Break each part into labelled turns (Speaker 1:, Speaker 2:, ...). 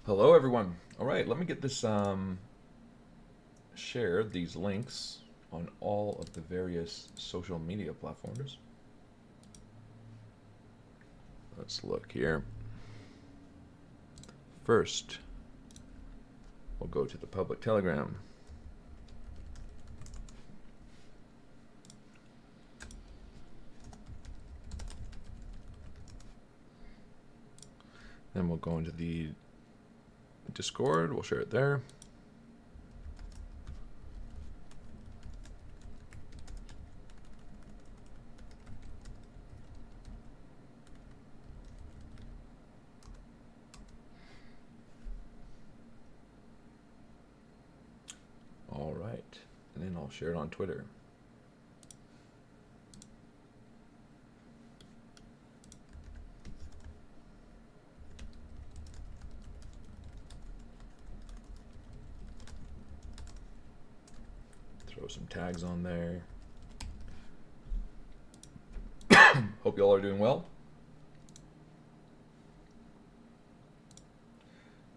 Speaker 1: Hello, everyone. All right, let me get this shared, these links on all of the various social media platforms. Let's look here. First, we'll go to the public Telegram. Then we'll go into the Discord. We'll share it there. All right, and then I'll share it on Twitter. Throw some tags on there. Hope you all are doing well.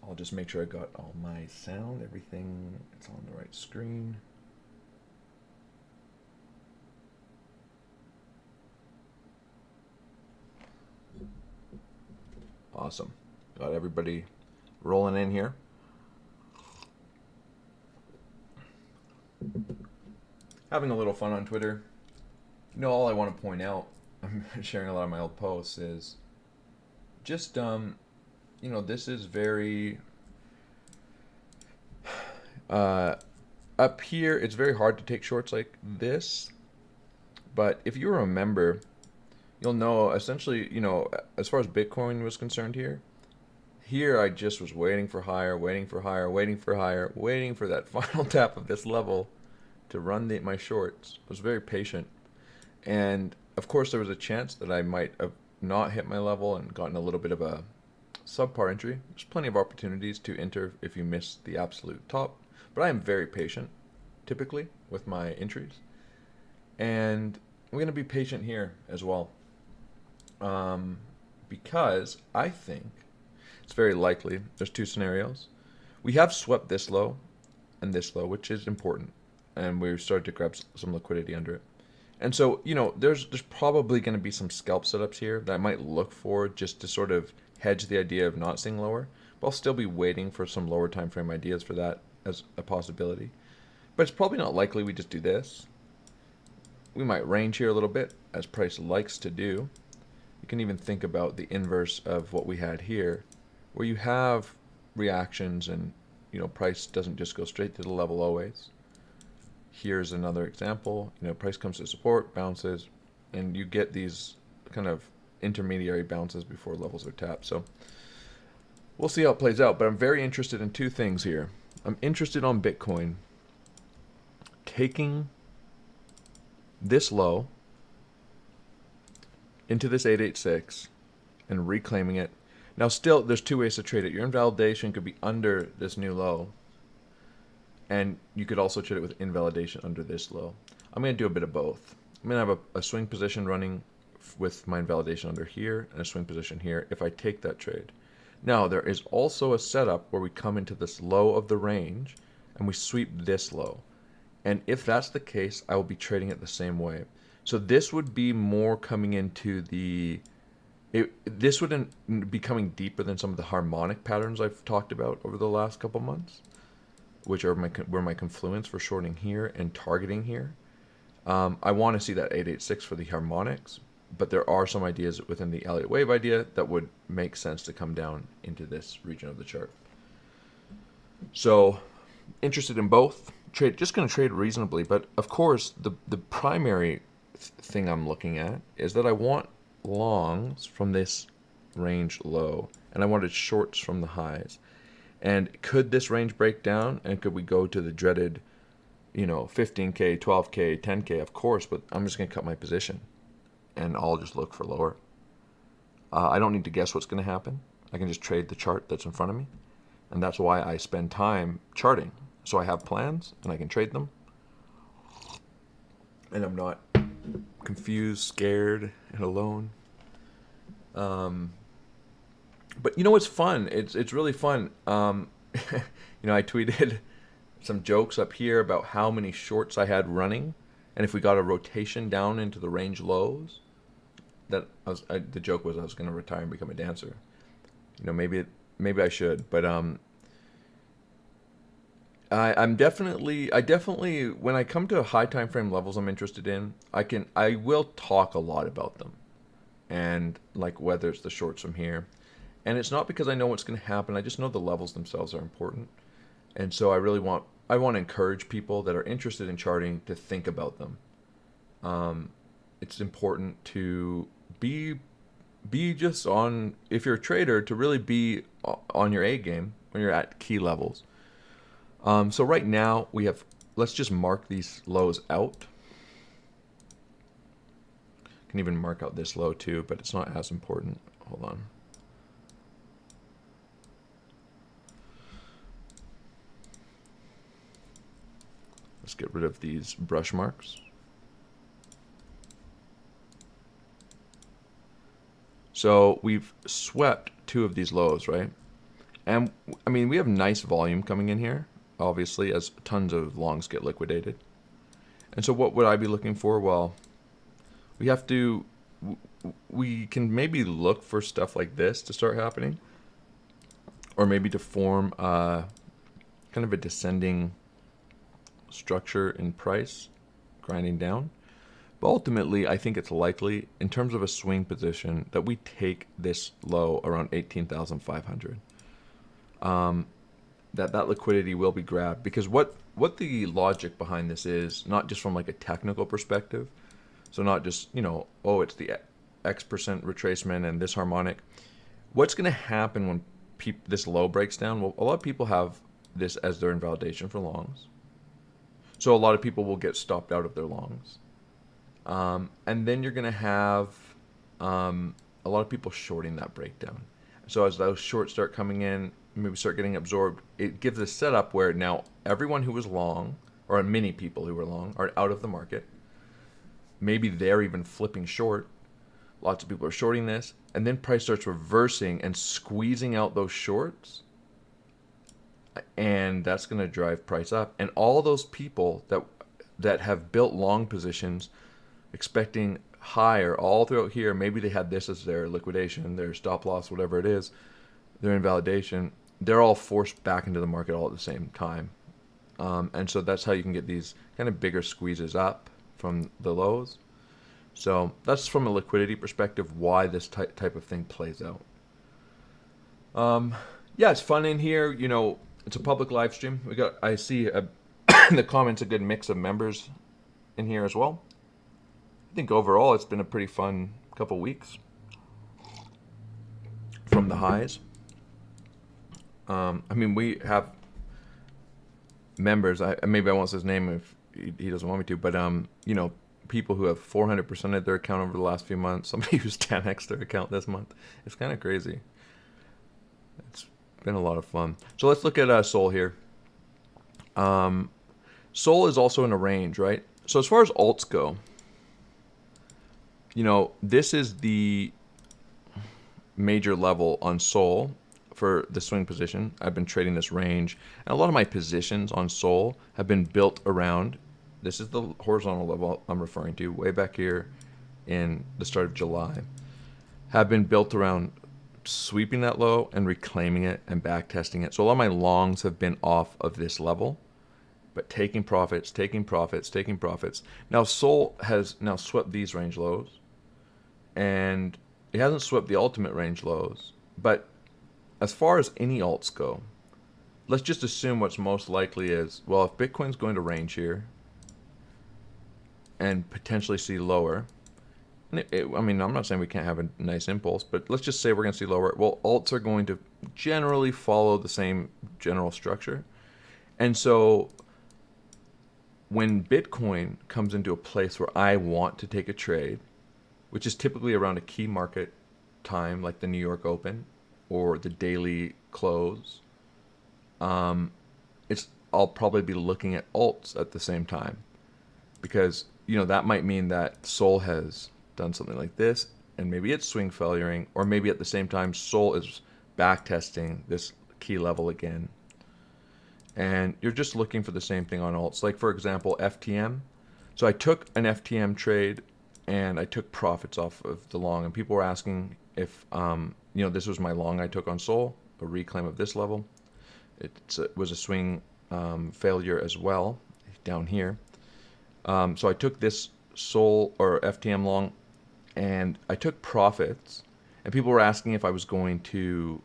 Speaker 1: I'll just make sure I got all my sound, everything, it's on the right screen. Awesome. Got everybody rolling in here. Having a little fun on Twitter. You know, all I want to point out, I'm sharing a lot of my old posts, is just, you know, this is very, up here, it's very hard to take shorts like this. But if you remember, you'll know, essentially, you know, as far as Bitcoin was concerned here I just was waiting for higher, waiting for higher, waiting for higher, waiting for that final tap of this level to run my shorts. I was very patient. And of course there was a chance that I might have not hit my level and gotten a little bit of a subpar entry. There's plenty of opportunities to enter if you miss the absolute top. But I am very patient, typically, with my entries. And I'm going to be patient here as well. Because I think it's very likely, there's two scenarios. We have swept this low and this low, which is important. And we've started to grab some liquidity under it. And so, you know, there's probably going to be some scalp setups here that I might look for just to sort of hedge the idea of not seeing lower. But I'll still be waiting for some lower time frame ideas for that as a possibility. But it's probably not likely we just do this. We might range here a little bit, as price likes to do. You can even think about the inverse of what we had here, where you have reactions and, you know, price doesn't just go straight to the level always. Here's another example. You know, price comes to support, bounces, and you get these kind of intermediary bounces before levels are tapped. So we'll see how it plays out, but I'm very interested in two things here. I'm interested on Bitcoin taking this low into this 886 and reclaiming it. Now still, there's two ways to trade it. Your invalidation could be under this new low, and you could also trade it with invalidation under this low. I'm going to do a bit of both. I'm going to have a swing position running with my invalidation under here and a swing position here if I take that trade. Now, there is also a setup where we come into this low of the range and we sweep this low. And if that's the case, I will be trading it the same way. So this would be more coming into the... this would be coming deeper than some of the harmonic patterns I've talked about over the last couple months, which are were my confluence for shorting here and targeting here. I want to see that 886 for the harmonics, but there are some ideas within the Elliott wave idea that would make sense to come down into this region of the chart. So interested in both. Just going to trade reasonably, but of course the primary thing I'm looking at is that I want longs from this range low, and I wanted shorts from the highs. And could this range break down, and could we go to the dreaded, you know, 15K, 12K, 10K? Of course, but I'm just going to cut my position, and I'll just look for lower. I don't need to guess what's going to happen. I can just trade the chart that's in front of me, and that's why I spend time charting. So I have plans, and I can trade them, and I'm not confused, scared, and alone. But you know what's fun? It's really fun. I tweeted some jokes up here about how many shorts I had running, and if we got a rotation down into the range lows, the joke was I was going to retire and become a dancer. Maybe I should, but I definitely when I come to high time frame levels I'm interested in, I will talk a lot about them, and like whether it's the shorts from here, and it's not because I know what's going to happen. I just know the levels themselves are important, and so I want to encourage people that are interested in charting to think about them. It's important to be just on, if you're a trader, to really be on your A game when you're at key levels. So right now let's just mark these lows out. Can even mark out this low too, but it's not as important. Hold on. Let's get rid of these brush marks. So we've swept two of these lows, right? And I mean, we have nice volume coming in here, obviously, as tons of longs get liquidated. And so what would I be looking for? Well, we can maybe look for stuff like this to start happening, or maybe to form kind of a descending structure in price, grinding down. But ultimately, I think it's likely, in terms of a swing position, that we take this low around 18,500. That liquidity will be grabbed, because what the logic behind this is, not just from like a technical perspective, so not just, it's the X% retracement and this harmonic. What's going to happen when this low breaks down? Well, a lot of people have this as their invalidation for longs. So a lot of people will get stopped out of their longs. And then you're going to have a lot of people shorting that breakdown. So as those shorts start coming in, maybe start getting absorbed, it gives a setup where now everyone who was long, or many people who were long, are out of the market. Maybe they're even flipping short. Lots of people are shorting this. And then price starts reversing and squeezing out those shorts. And that's going to drive price up. And all those people that have built long positions expecting higher all throughout here, maybe they had this as their liquidation, their stop loss, whatever it is, their invalidation, they're all forced back into the market all at the same time. And so that's how you can get these kind of bigger squeezes up from the lows. So that's from a liquidity perspective why this type of thing plays out. Yeah, it's fun in here. It's a public live stream. I see in the comments a good mix of members in here as well. I think overall it's been a pretty fun couple weeks from the highs. We have members. Maybe I won't say his name if he doesn't want me to, but people who have 400% of their account over the last few months. Somebody who's 10x their account this month. It's kind of crazy. It's been a lot of fun. So let's look at Sol here. Sol is also in a range, right? So as far as alts go, this is the major level on Sol for the swing position. I've been trading this range, and a lot of my positions on Sol have been built around, this is the horizontal level I'm referring to, way back here in the start of July, have been built around sweeping that low and reclaiming it and back testing it. So a lot of my longs have been off of this level, but taking profits. Now Sol has now swept these range lows, and it hasn't swept the ultimate range lows. But as far as any alts go, let's just assume what's most likely is, well, if Bitcoin's going to range here and potentially see lower, I'm not saying we can't have a nice impulse, but let's just say we're going to see lower. Well, alts are going to generally follow the same general structure. And so when Bitcoin comes into a place where I want to take a trade, which is typically around a key market time like the New York Open or the daily close, I'll probably be looking at alts at the same time, because that might mean that Sol has done something like this, and maybe it's swing failuring, or maybe at the same time Sol is back testing this key level again. And you're just looking for the same thing on alts. Like, for example, FTM. So I took an FTM trade and I took profits off of the long. And people were asking if, this was my long I took on Sol, a reclaim of this level. It was a swing failure as well down here. So I took this Sol or FTM long and I took profits. And people were asking if I was going to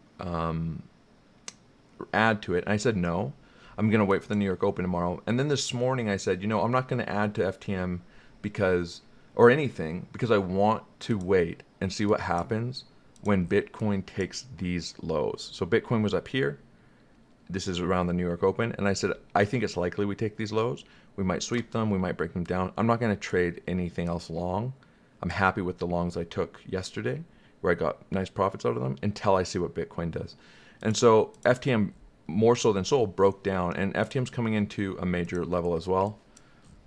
Speaker 1: add to it. And I said no. I'm going to wait for the New York Open tomorrow. And then this morning I said, I'm not going to add to FTM or anything because I want to wait and see what happens when Bitcoin takes these lows. So Bitcoin was up here. This is around the New York Open. And I said, I think it's likely we take these lows. We might sweep them. We might break them down. I'm not going to trade anything else long. I'm happy with the longs I took yesterday where I got nice profits out of them until I see what Bitcoin does. And so FTM, more so than Sol, broke down, and FTM's coming into a major level as well,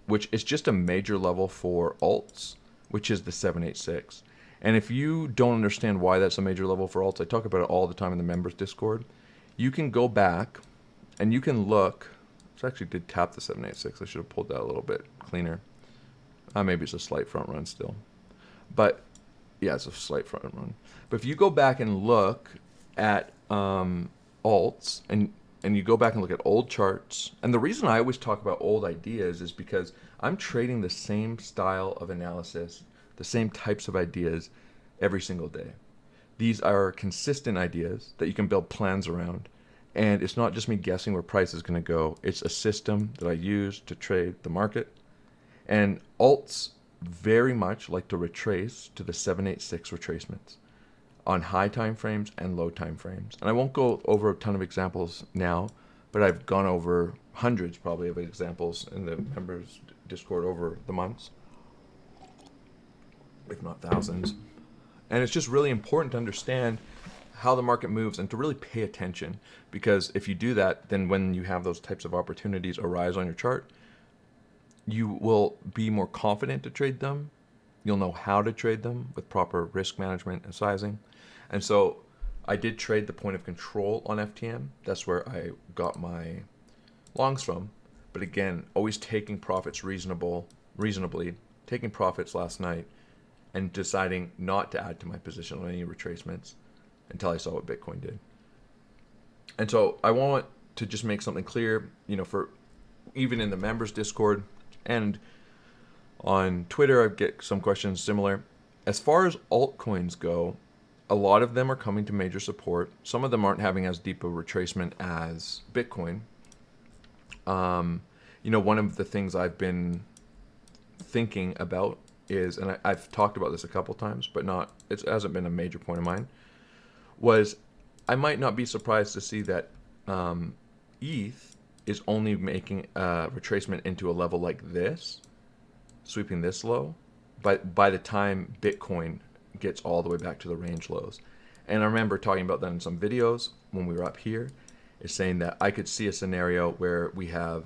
Speaker 1: which is just a major level for alts, which is the 786. And if you don't understand why that's a major level for alts, I talk about it all the time in the members Discord. You can go back and you can look. This actually did tap the 786. I should have pulled that a little bit cleaner. Maybe it's a slight front run still, but yeah, it's a slight front run. But if you go back and look at alts and you go back and look at old charts, and the reason I always talk about old ideas is because I'm trading the same style of analysis, the same types of ideas every single day. These are consistent ideas that you can build plans around, and it's not just me guessing where price is going to go. It's a system that I use to trade the market, and alts very much like to retrace to the 786 retracements on high time frames and low time frames. And I won't go over a ton of examples now, but I've gone over hundreds probably of examples in the members Discord over the months, if not thousands. And it's just really important to understand how the market moves and to really pay attention, because if you do that, then when you have those types of opportunities arise on your chart, you will be more confident to trade them. You'll know how to trade them with proper risk management and sizing. And so I did trade the point of control on FTM. That's where I got my longs from. But again, always taking profits reasonably, taking profits last night and deciding not to add to my position on any retracements until I saw what Bitcoin did. And so I want to just make something clear, for even in the members Discord and on Twitter, I get some questions similar. As far as altcoins go, a lot of them are coming to major support. Some of them aren't having as deep a retracement as Bitcoin. One of the things I've been thinking about is, and I've talked about this a couple times, but it hasn't been a major point of mine, was I might not be surprised to see that ETH is only making a retracement into a level like this, sweeping this low, but by the time Bitcoin gets all the way back to the range lows. And I remember talking about that in some videos when we were up here, is saying that I could see a scenario where we have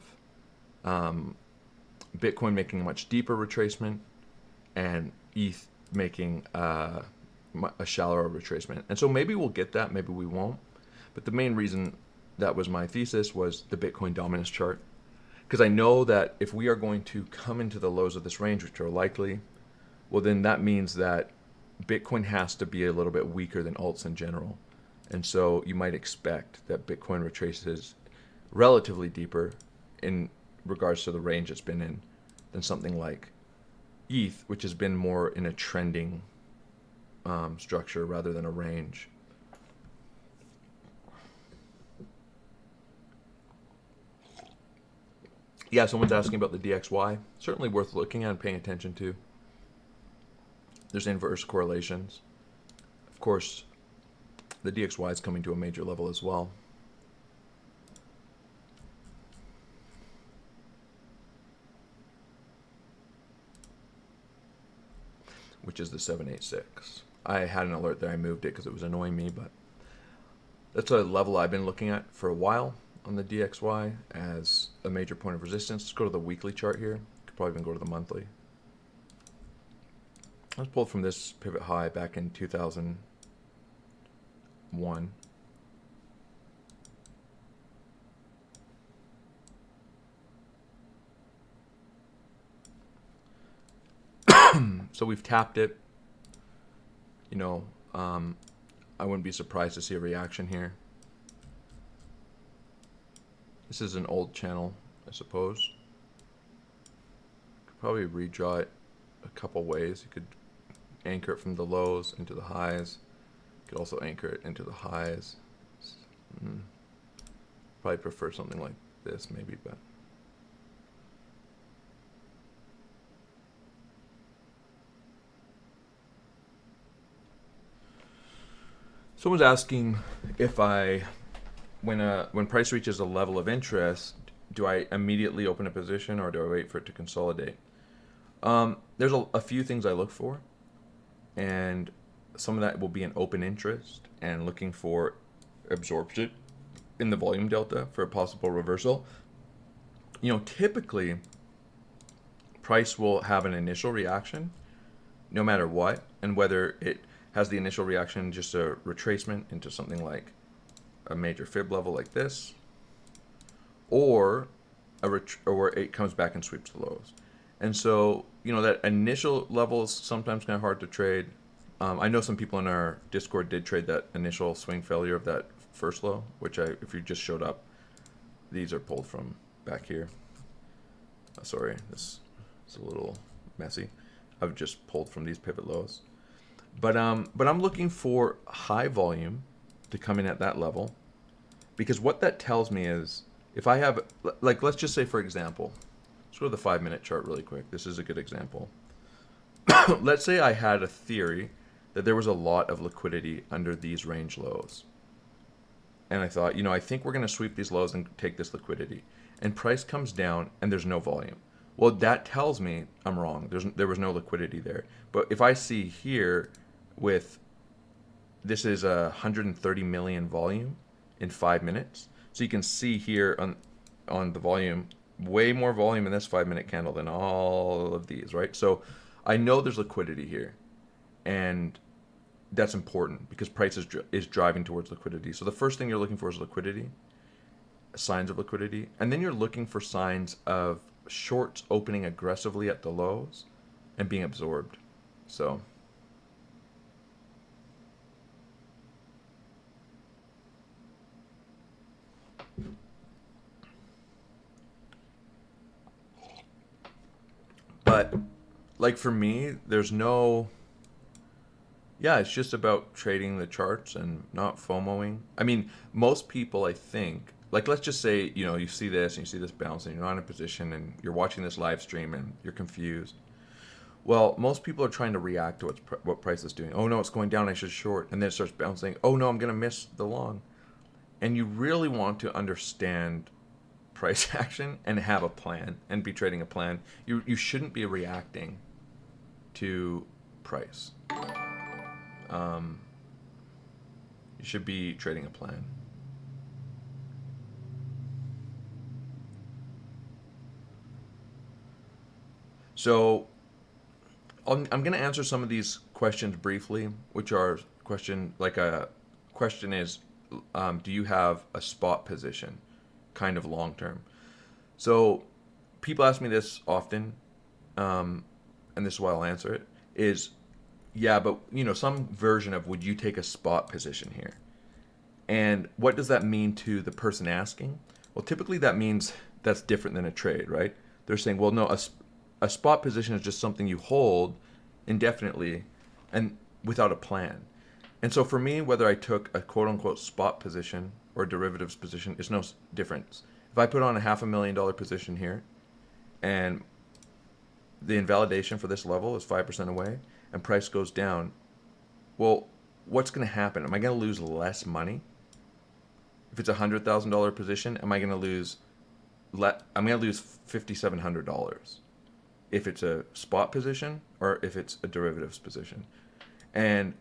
Speaker 1: Bitcoin making a much deeper retracement and ETH making a shallower retracement. And so maybe we'll get that, maybe we won't. But the main reason that was my thesis was the Bitcoin dominance chart. Because I know that if we are going to come into the lows of this range, which are likely, well, then that means that Bitcoin has to be a little bit weaker than alts in general. And so you might expect that Bitcoin retraces relatively deeper in regards to the range it's been in than something like ETH, which has been more in a trending structure rather than a range. Yeah, someone's asking about the DXY. Certainly worth looking at and paying attention to. There's inverse correlations. Of course, the DXY is coming to a major level as well. Which is the 786. I had an alert there. I moved it because it was annoying me, but that's a level I've been looking at for a while on the DXY as a major point of resistance. Let's go to the weekly chart here. Could probably even go to the monthly. I was pulled from this pivot high back in 2001. So we've tapped it. You know, I wouldn't be surprised to see a reaction here. This is an old channel, I suppose. Could probably redraw it a couple ways. You could anchor it from the lows into the highs. You could also anchor it into the highs. Probably prefer something like this maybe, but someone's asking if when price reaches a level of interest, do I immediately open a position or do I wait for it to consolidate? There's a few things I look for, and some of that will be an open interest and looking for absorption in the volume delta for a possible reversal. You know, typically price will have an initial reaction no matter what, and whether it has the initial reaction just a retracement into something like a major fib level like this, or it comes back and sweeps the lows. And so, you know, that initial level is sometimes kind of hard to trade. I know some people in our Discord did trade that initial swing failure of that first low, which if you just showed up, these are pulled from back here. Sorry, this is a little messy. I've just pulled from these pivot lows. But I'm looking for high volume to come in at that level, because what that tells me is if I have, like, let's just say, for example, let's go to the 5-minute chart really quick. This is a good example. Let's say I had a theory that there was a lot of liquidity under these range lows. And I thought, you know, I think we're going to sweep these lows and take this liquidity. And price comes down and there's no volume. Well, that tells me I'm wrong. There was no liquidity there. But if I see here with, this is 130 million volume in 5 minutes. So you can see here on the volume, way more volume in this 5-minute candle than all of these, right? So I know there's liquidity here, and that's important because price is driving towards liquidity. So the first thing you're looking for is liquidity, signs of liquidity, and then you're looking for signs of shorts opening aggressively at the lows and being absorbed. So but like for me, there's no, yeah, it's just about trading the charts and not FOMOing. I mean, most people, I think, like, let's just say, you know, you see this and you see this bounce and you're not in a position and you're watching this live stream and you're confused. Well, most people are trying to react to what price is doing. Oh no, it's going down, I should short. And then it starts bouncing. Oh no, I'm going to miss the long. And you really want to understand price action and have a plan and be trading a plan. You shouldn't be reacting to price. You should be trading a plan. So I'm going to answer some of these questions briefly, which are a question is, do you have a spot position, kind of long term? So people ask me this often, and this is why I'll answer it, is, yeah, but, you know, some version of would you take a spot position here? And what does that mean to the person asking? Well, typically that means that's different than a trade, right? They're saying, well, no, a spot position is just something you hold indefinitely and without a plan. And so for me, whether I took a quote-unquote spot position or a derivatives position, it's no difference. If I put on a $500,000 position here and the invalidation for this level is 5% away and price goes down, well, what's going to happen? Am I going to lose less money? If it's a $100,000 position, am I going to lose? I'm going to lose $5,700 if it's a spot position or if it's a derivatives position. And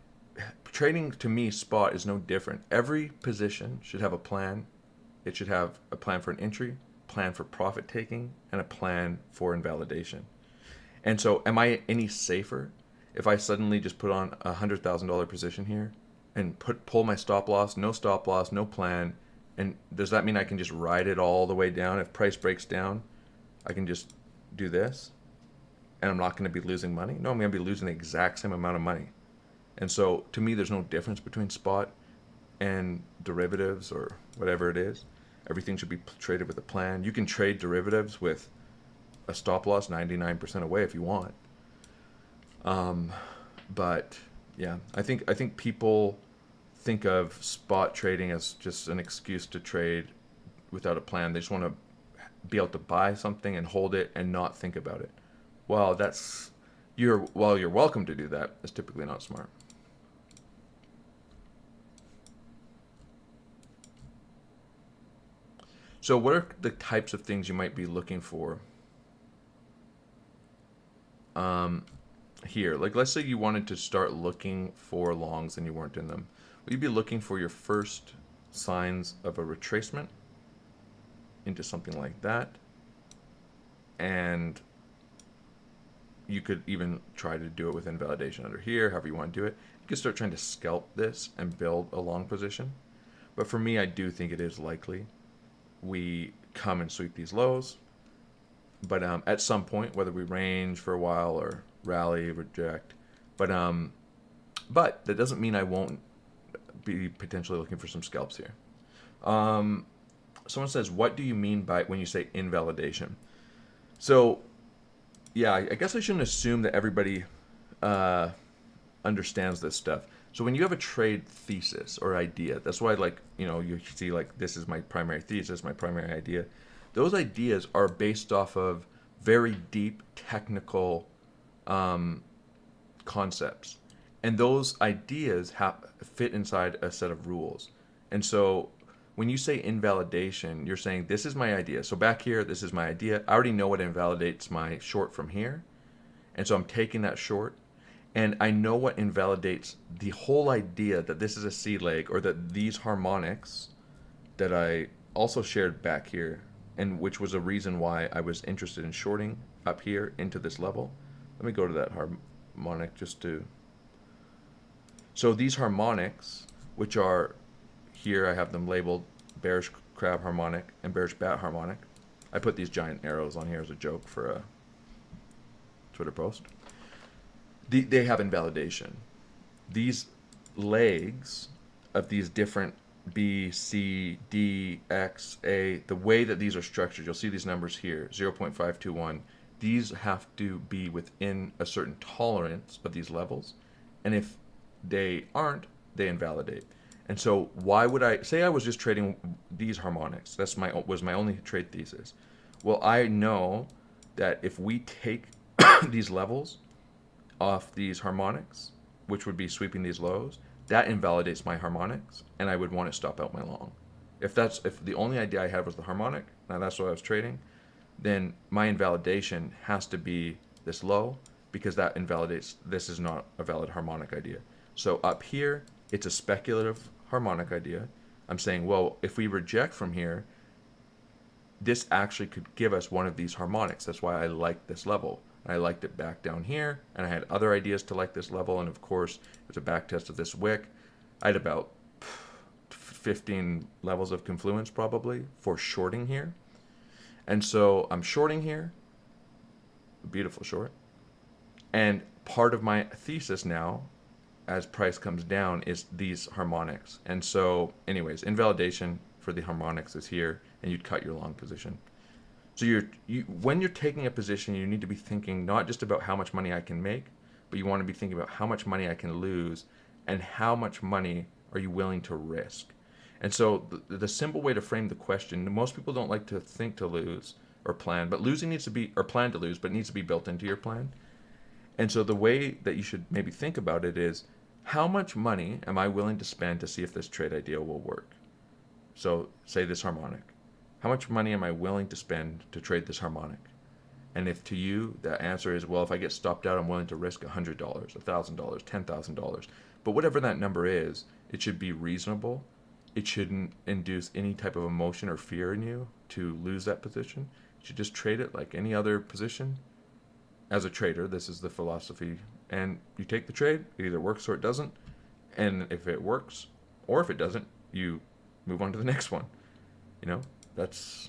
Speaker 1: trading, to me, spot is no different. Every position should have a plan. It should have a plan for an entry, plan for profit taking, and a plan for invalidation. And so am I any safer if I suddenly just put on a $100,000 position here and pull my stop loss, no plan? And does that mean I can just ride it all the way down? If price breaks down, I can just do this? and I'm not going to be losing money. No, I'm going to be losing the exact same amount of money. And so to me, there's no difference between spot and derivatives or whatever it is. Everything should be traded with a plan. You can trade derivatives with a stop loss 99% away if you want. But yeah, I think people think of spot trading as just an excuse to trade without a plan. They just want to be able to buy something and hold it and not think about it. Well, you're welcome to do that. It's typically not smart. So what are the types of things you might be looking for here? Like, let's say you wanted to start looking for longs and you weren't in them. Will you be looking for your first signs of a retracement into something like that? And you could even try to do it with invalidation under here, however you want to do it. You could start trying to scalp this and build a long position. But for me, I do think it is likely we come and sweep these lows. But at some point, whether we range for a while or rally, reject, but that doesn't mean I won't be potentially looking for some scalps here. Someone says, what do you mean by when you say invalidation? So yeah, I guess I shouldn't assume that everybody understands this stuff. So when you have a trade thesis or idea, that's why, like, you know, you see like, this is my primary thesis, my primary idea. Those ideas are based off of very deep technical concepts. And those ideas fit inside a set of rules. And so when you say invalidation, you're saying, this is my idea. So back here, this is my idea. I already know what invalidates my short from here. And so I'm taking that short. And I know what invalidates the whole idea that this is a C leg, or that these harmonics that I also shared back here, and which was a reason why I was interested in shorting up here into this level. Let me go to that harmonic just to... So these harmonics, which are here, I have them labeled bearish crab harmonic and bearish bat harmonic. I put these giant arrows on here as a joke for a Twitter post. They have invalidation. These legs of these different B, C, D, X, A, the way that these are structured, you'll see these numbers here, 0.521. These have to be within a certain tolerance of these levels. And if they aren't, they invalidate. And so why would I, say I was just trading these harmonics, was my only trade thesis. Well, I know that if we take these levels off these harmonics, which would be sweeping these lows, that invalidates my harmonics, and I would want to stop out my long. If the only idea I had was the harmonic, and that's what I was trading, then my invalidation has to be this low, because that invalidates, this is not a valid harmonic idea. So up here, it's a speculative harmonic idea. I'm saying, well, if we reject from here, this actually could give us one of these harmonics. That's why I like this level. I liked it back down here, and I had other ideas to like this level, and of course, it was a back test of this wick. I had about 15 levels of confluence probably for shorting here. And so I'm shorting here, beautiful short. And part of my thesis now, as price comes down, is these harmonics. And so anyways, invalidation for the harmonics is here, and you'd cut your long position. So when you're taking a position, you need to be thinking not just about how much money I can make, but you want to be thinking about how much money I can lose, and how much money are you willing to risk. And so the simple way to frame the question, most people don't like to think to lose or plan, but losing needs to be, or plan to lose, but it needs to be built into your plan. And so the way that you should maybe think about it is, how much money am I willing to spend to see if this trade idea will work? So say this harmonic. How much money am I willing to spend to trade this harmonic? And if to you, the answer is, well, if I get stopped out, I'm willing to risk $100, $1,000, $10,000. But whatever that number is, it should be reasonable. It shouldn't induce any type of emotion or fear in you to lose that position. You should just trade it like any other position. As a trader, this is the philosophy. And you take the trade, it either works or it doesn't. And if it works, or if it doesn't, you move on to the next one. You know, that's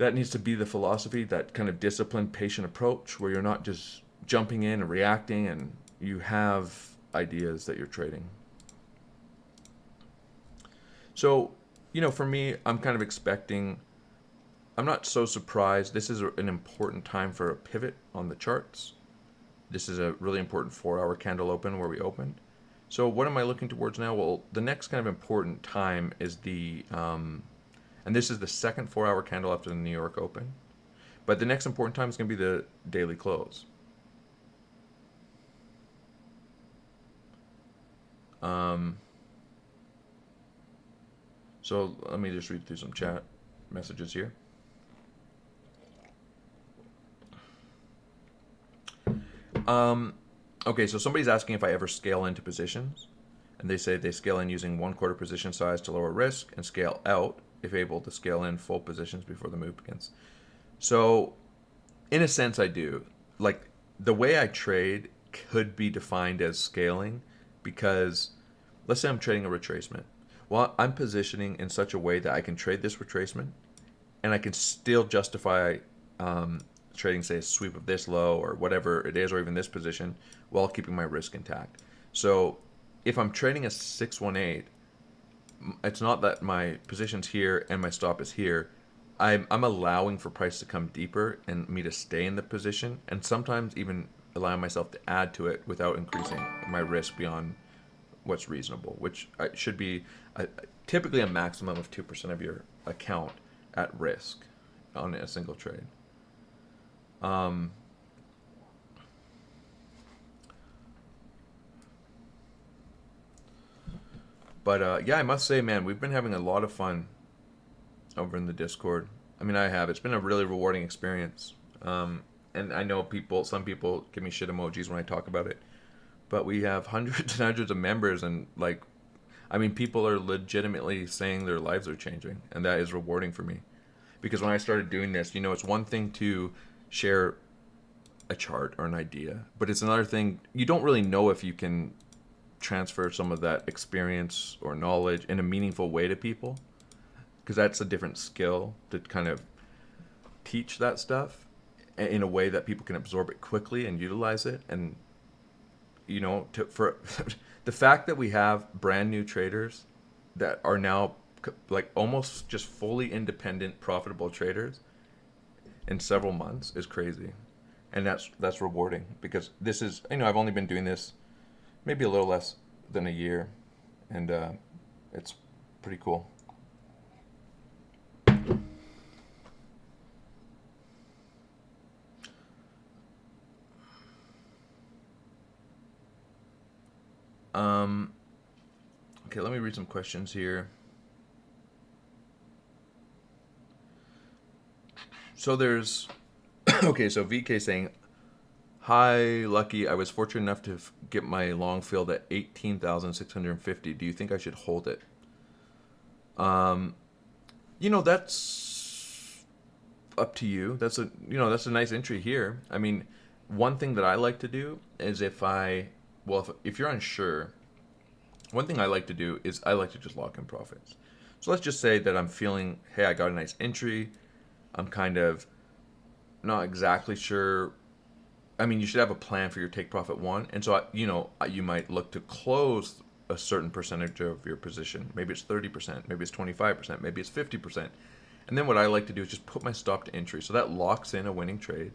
Speaker 1: that needs to be the philosophy, that kind of disciplined, patient approach where you're not just jumping in and reacting, and you have ideas that you're trading. So, for me, I'm kind of expecting, I'm not so surprised. This is an important time for a pivot on the charts. This is a really important 4-hour candle open where we opened. So what am I looking towards now? Well, the next kind of important time is and this is the second 4-hour candle after the New York open. But the next important time is going to be the daily close. So let me just read through some chat messages here. Okay, so somebody's asking if I ever scale into positions, and they say they scale in using 1/4 position size to lower risk and scale out if able to scale in full positions before the move begins. So in a sense I do. Like, the way I trade could be defined as scaling, because let's say I'm trading a retracement. Well, I'm positioning in such a way that I can trade this retracement and I can still justify trading, say, a sweep of this low or whatever it is, or even this position, while keeping my risk intact. So if I'm trading a 618, it's not that my position's here and my stop is here. I'm allowing for price to come deeper and me to stay in the position, and sometimes even allowing myself to add to it without increasing my risk beyond what's reasonable, which should be typically a maximum of 2% of your account at risk on a single trade. But yeah, I must say, man, we've been having a lot of fun over in the Discord. I mean, I have. It's been a really rewarding experience. And I know some people give me shit emojis when I talk about it. But we have hundreds and hundreds of members, and people are legitimately saying their lives are changing, and that is rewarding for me. Because when I started doing this, it's one thing to share a chart or an idea, but it's another thing, you don't really know if you can transfer some of that experience or knowledge in a meaningful way to people, because that's a different skill, to kind of teach that stuff in a way that people can absorb it quickly and utilize it. And for the fact that we have brand new traders that are now like almost just fully independent, profitable traders in several months is crazy. And that's rewarding, because this is, I've only been doing this maybe a little less than a year, and it's pretty cool. Okay, let me read some questions here. So there's okay, so VK saying, hi, Lucky. I was fortunate enough to get my long filled at 18,650. Do you think I should hold it? That's up to you. That's a nice entry here. I mean, one thing that I like to do is if you're unsure, one thing I like to do is I like to just lock in profits. So let's just say that I'm feeling, hey, I got a nice entry. I'm kind of not exactly sure. I mean, you should have a plan for your take profit one. And so, you might look to close a certain percentage of your position. Maybe it's 30%, maybe it's 25%, maybe it's 50%. And then what I like to do is just put my stop to entry. So that locks in a winning trade.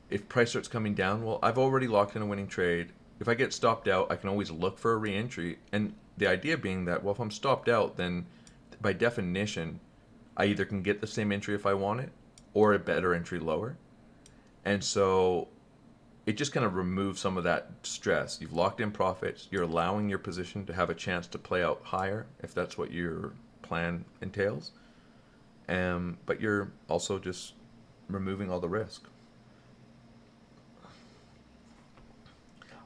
Speaker 1: If price starts coming down, well, I've already locked in a winning trade. If I get stopped out, I can always look for a re-entry. And the idea being that, well, if I'm stopped out, then by definition, I either can get the same entry if I want it, or a better entry lower. And so it just kind of removes some of that stress. You've locked in profits. You're allowing your position to have a chance to play out higher if that's what your plan entails. But you're also just removing all the risk.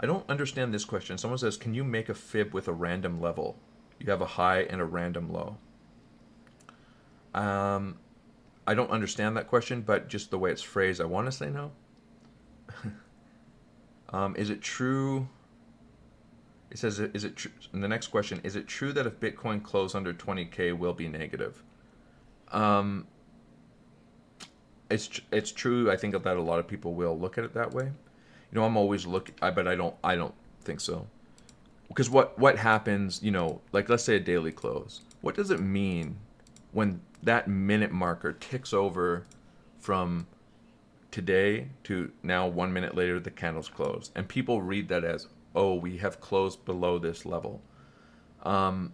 Speaker 1: I don't understand this question. Someone says, can you make a fib with a random level? You have a high and a random low. I don't understand that question, but just the way it's phrased, I want to say no. Is it true? It says, is it true? And the next question, is it true that if Bitcoin closes under 20K will be negative? it's true. I think that a lot of people will look at it that way. You know, I'm always but I don't think so. Because what happens, you know, like let's say a daily close. What does it mean when that minute marker ticks over from today to now 1 minute later the candle's closed, and people read that as, oh, we have closed below this level. And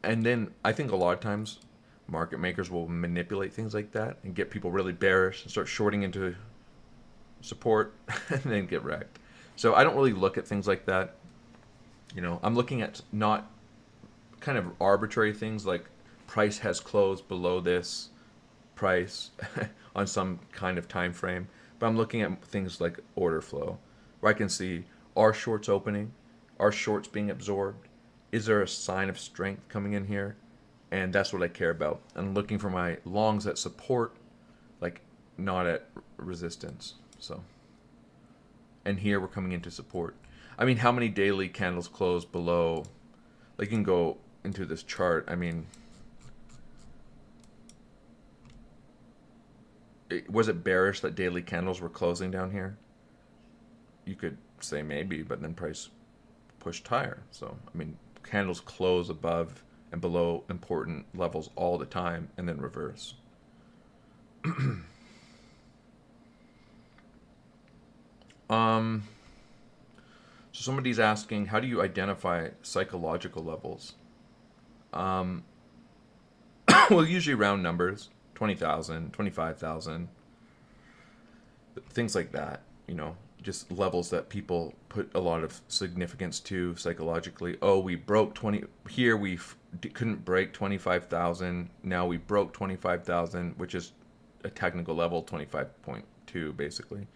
Speaker 1: then I think a lot of times market makers will manipulate things like that and get people really bearish and start shorting into support and then get wrecked. So I don't really look at things like that. You know, I'm looking at not kind of arbitrary things like price has closed below this price on some kind of time frame, but I'm looking at things like order flow, where I can see, are shorts opening, are shorts being absorbed, is there a sign of strength coming in here, and that's what I care about. I'm looking for my longs at support, like not at resistance. So, and here we're coming into support. I mean, how many daily candles close below? Like, you can go into this chart. I mean, was it bearish that daily candles were closing down here? You could say maybe, but then price pushed higher. So, I mean, candles close above and below important levels all the time and then reverse. So somebody's asking, how do you identify psychological levels? Well, usually round numbers, 20,000, 25,000, things like that, you know, just levels that people put a lot of significance to psychologically. Oh, we broke 20, here we couldn't break 25,000, now we broke 25,000, which is a technical level, 25.2 basically.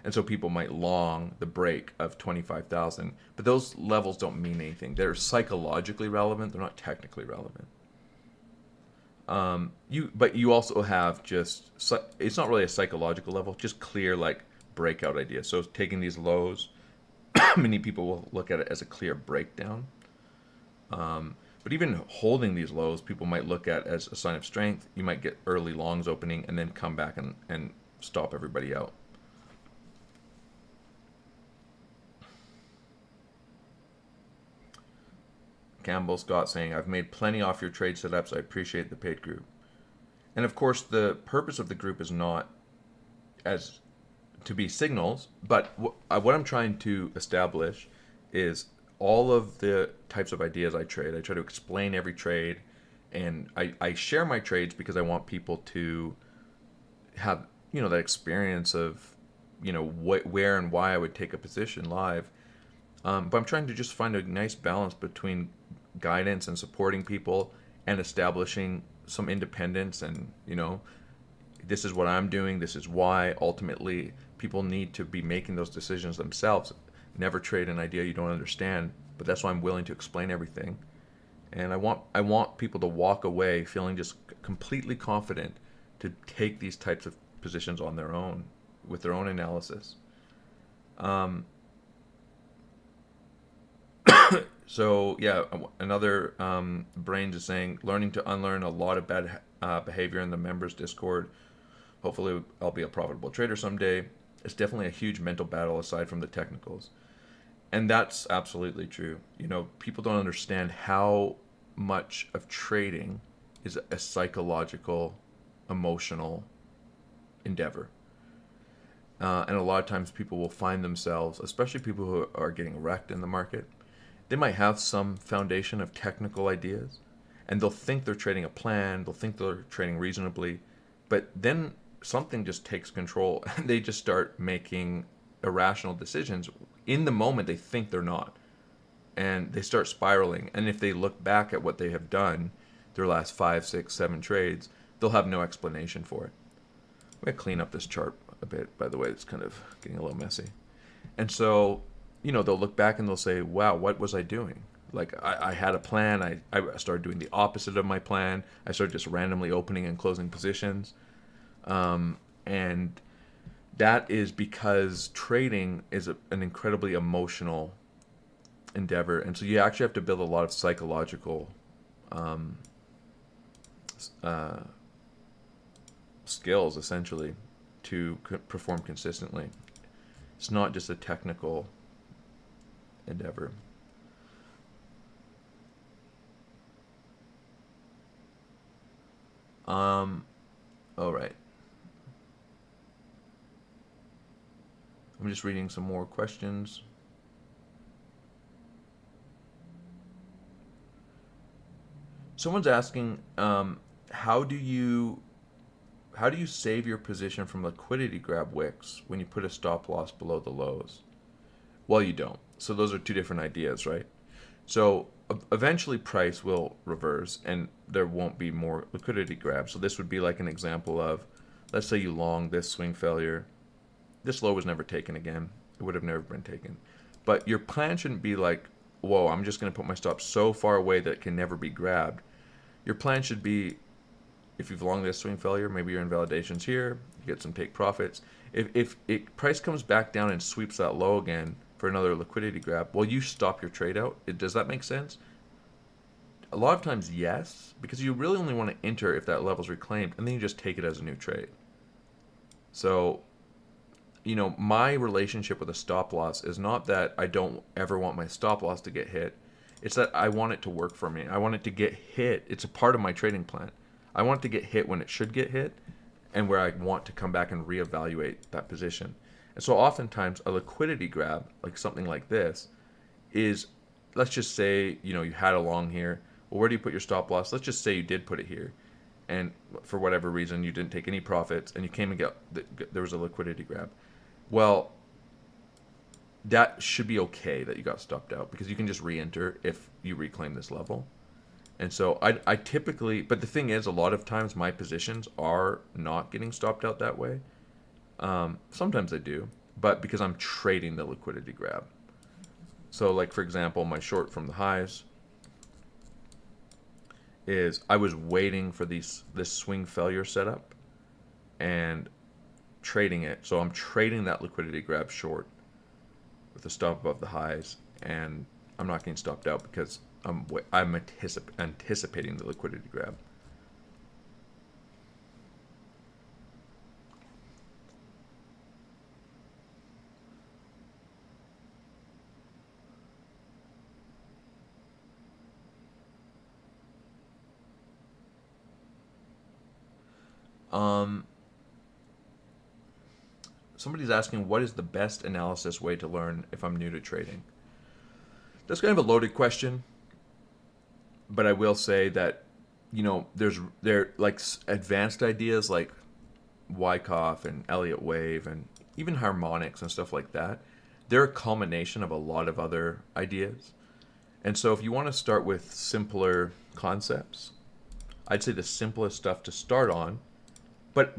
Speaker 1: And so people might long the break of 25,000, but those levels don't mean anything. They're psychologically relevant. They're not technically relevant. But you also have just, it's not really a psychological level, just clear like breakout ideas. So taking these lows, many people will look at it as a clear breakdown. But even holding these lows, people might look at as a sign of strength. You might get early longs opening and then come back and stop everybody out. Campbell Scott saying, I've made plenty off your trade setups. I appreciate the paid group. And of course, the purpose of the group is not as to be signals, but what I'm trying to establish is all of the types of ideas I trade. I try to explain every trade, and I share my trades because I want people to have, you know, that experience of, you know, where and why I would take a position live. But I'm trying to just find a nice balance between guidance and supporting people and establishing some independence, and, you know, this is what I'm doing, this is why. Ultimately, people need to be making those decisions themselves. Never trade an idea you don't understand, but that's why I'm willing to explain everything. And I want people to walk away feeling just completely confident to take these types of positions on their own with their own analysis. So yeah, another Brains is saying, learning to unlearn a lot of bad behavior in the members Discord. Hopefully I'll be a profitable trader someday. It's definitely a huge mental battle aside from the technicals. And that's absolutely true. You know, people don't understand how much of trading is a psychological, emotional endeavor. And a lot of times people will find themselves, especially people who are getting wrecked in the market, they might have some foundation of technical ideas, and they'll think they're trading a plan, they'll think they're trading reasonably, but then something just takes control and they just start making irrational decisions. In the moment, they think they're not, and they start spiraling. And if they look back at what they have done, their last 5, 6, 7 trades, they'll have no explanation for it. I'm going to clean up this chart a bit, by the way. It's kind of getting a little messy. And so, you know, they'll look back and they'll say, wow, what was I doing? Like, I had a plan. I started doing the opposite of my plan. I started just randomly opening and closing positions. And that is because trading is an incredibly emotional endeavor. And so you actually have to build a lot of psychological skills, essentially. to perform consistently. It's not just a technical endeavor. All right. I'm just reading some more questions. Someone's asking, how do you save your position from liquidity grab wicks when you put a stop loss below the lows? Well, you don't. So those are two different ideas, right? So eventually price will reverse and there won't be more liquidity grabs. So this would be like an example of, let's say you long this swing failure. This low was never taken again. It would have never been taken. But your plan shouldn't be like, whoa, I'm just going to put my stop so far away that it can never be grabbed. Your plan should be, if you've long this swing failure, maybe your invalidation's here, you get some take profits. If price comes back down and sweeps that low again for another liquidity grab, well, you stop your trade out. Does that make sense? A lot of times, yes, because you really only want to enter if that level's reclaimed, and then you just take it as a new trade. So, my relationship with a stop loss is not that I don't ever want my stop loss to get hit. It's that I want it to work for me. I want it to get hit. It's a part of my trading plan. I want it to get hit when it should get hit and where I want to come back and reevaluate that position. And so oftentimes a liquidity grab, like something like this, is, let's just say, you had a long here. Well, where do you put your stop loss? Let's just say you did put it here. And for whatever reason, you didn't take any profits and you came and there was a liquidity grab. Well, that should be okay that you got stopped out because you can just re-enter if you reclaim this level. And so I typically, but the thing is, a lot of times my positions are not getting stopped out that way. Sometimes I do, but because I'm trading the liquidity grab. So like, for example, my short from the highs is I was waiting for this swing failure setup and trading it. So I'm trading that liquidity grab short with a stop above the highs, and I'm not getting stopped out because I'm anticipating the liquidity grab. Somebody's asking, what is the best analysis way to learn if I'm new to trading? That's kind of a loaded question, but I will say that, there like advanced ideas like Wyckoff and Elliott Wave and even harmonics and stuff like that. They're a culmination of a lot of other ideas. And so if you want to start with simpler concepts, I'd say the simplest stuff to start on. But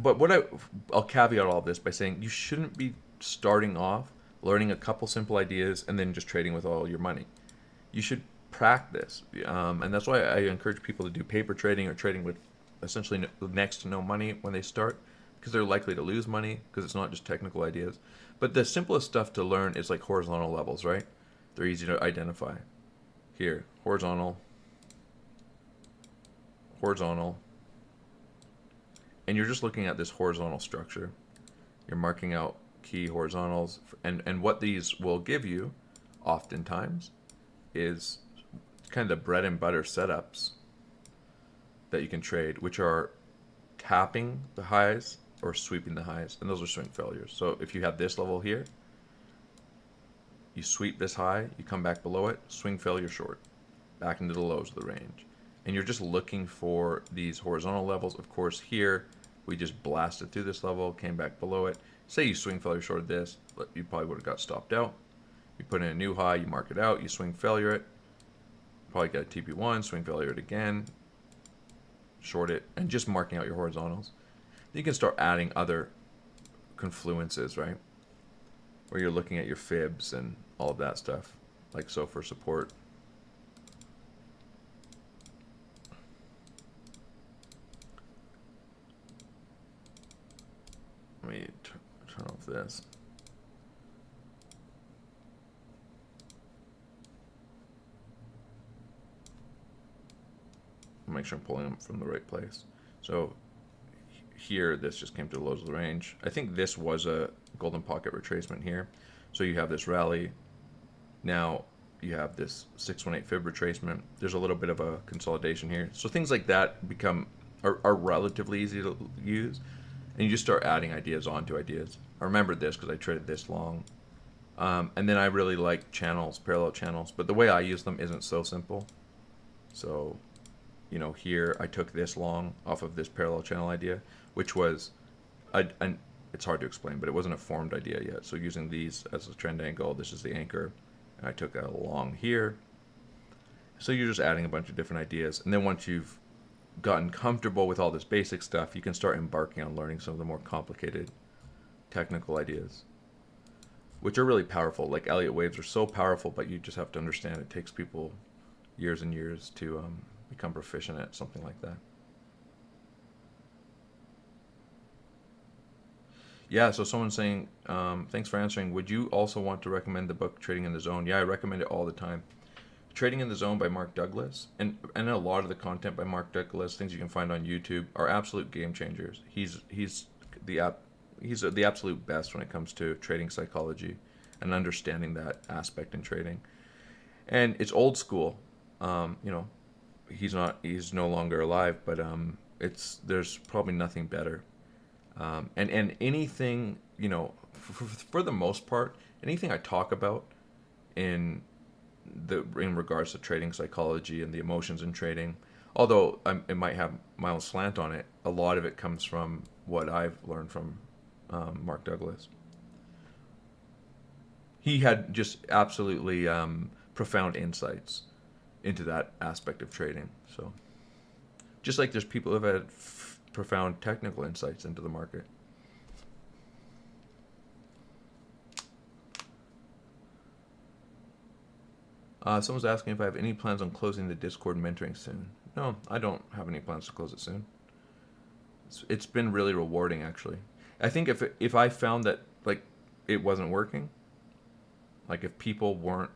Speaker 1: I'll caveat all this by saying you shouldn't be starting off learning a couple simple ideas and then just trading with all your money. You should practice, and that's why I encourage people to do paper trading or trading with essentially next to no money when they start, because they're likely to lose money because it's not just technical ideas. But the simplest stuff to learn is like horizontal levels, right? They're easy to identify. Here, horizontal, horizontal. And you're just looking at this horizontal structure. You're marking out key horizontals. And what these will give you, oftentimes, is kind of the bread and butter setups that you can trade, which are tapping the highs or sweeping the highs. And those are swing failures. So if you have this level here, you sweep this high, you come back below it, swing failure short, back into the lows of the range. And you're just looking for these horizontal levels. Of course, here we just blasted through this level, came back below it. Say you swing failure shorted this, you probably would have got stopped out. You put in a new high, you mark it out, you swing failure it, probably get a TP1, swing failure it again, short it, and just marking out your horizontals. Then you can start adding other confluences, right? Where you're looking at your fibs and all of that stuff, like so for support. Let me turn off this. Make sure I'm pulling them from the right place. So here, this just came to the lows of the range. I think this was a golden pocket retracement here. So you have this rally. Now you have this 618 fib retracement. There's a little bit of a consolidation here. So things like that are relatively easy to use. And you just start adding ideas onto ideas. I remember this because I traded this long. And then I really like channels, parallel channels. But the way I use them isn't so simple. So, you know, here I took this long off of this parallel channel idea, which was, it's hard to explain, but it wasn't a formed idea yet. So using these as a trend angle, this is the anchor. And I took a long here. So you're just adding a bunch of different ideas. And then once you've gotten comfortable with all this basic stuff, you can start embarking on learning some of the more complicated technical ideas, which are really powerful. Like Elliott waves are so powerful, but you just have to understand it takes people years and years to become proficient at something like that. Yeah, so someone's saying, thanks for answering. Would you also want to recommend the book Trading in the Zone? Yeah, I recommend it all the time. Trading in the Zone by Mark Douglas, and a lot of the content by Mark Douglas, things you can find on YouTube, are absolute game changers. He's the absolute best when it comes to trading psychology and understanding that aspect in trading. And it's old school. You know, he's no longer alive, but there's probably nothing better. And anything, you know, for the most part, anything I talk about in regards to trading psychology and the emotions in trading, although it might have my own slant on it, a lot of it comes from what I've learned from Mark Douglas. He had just absolutely profound insights into that aspect of trading. So just like there's people who have had profound technical insights into the market. Someone's asking if I have any plans on closing the Discord mentoring soon. No, I don't have any plans to close it soon. It's been really rewarding, actually. I think if I found that like it wasn't working, like if people weren't,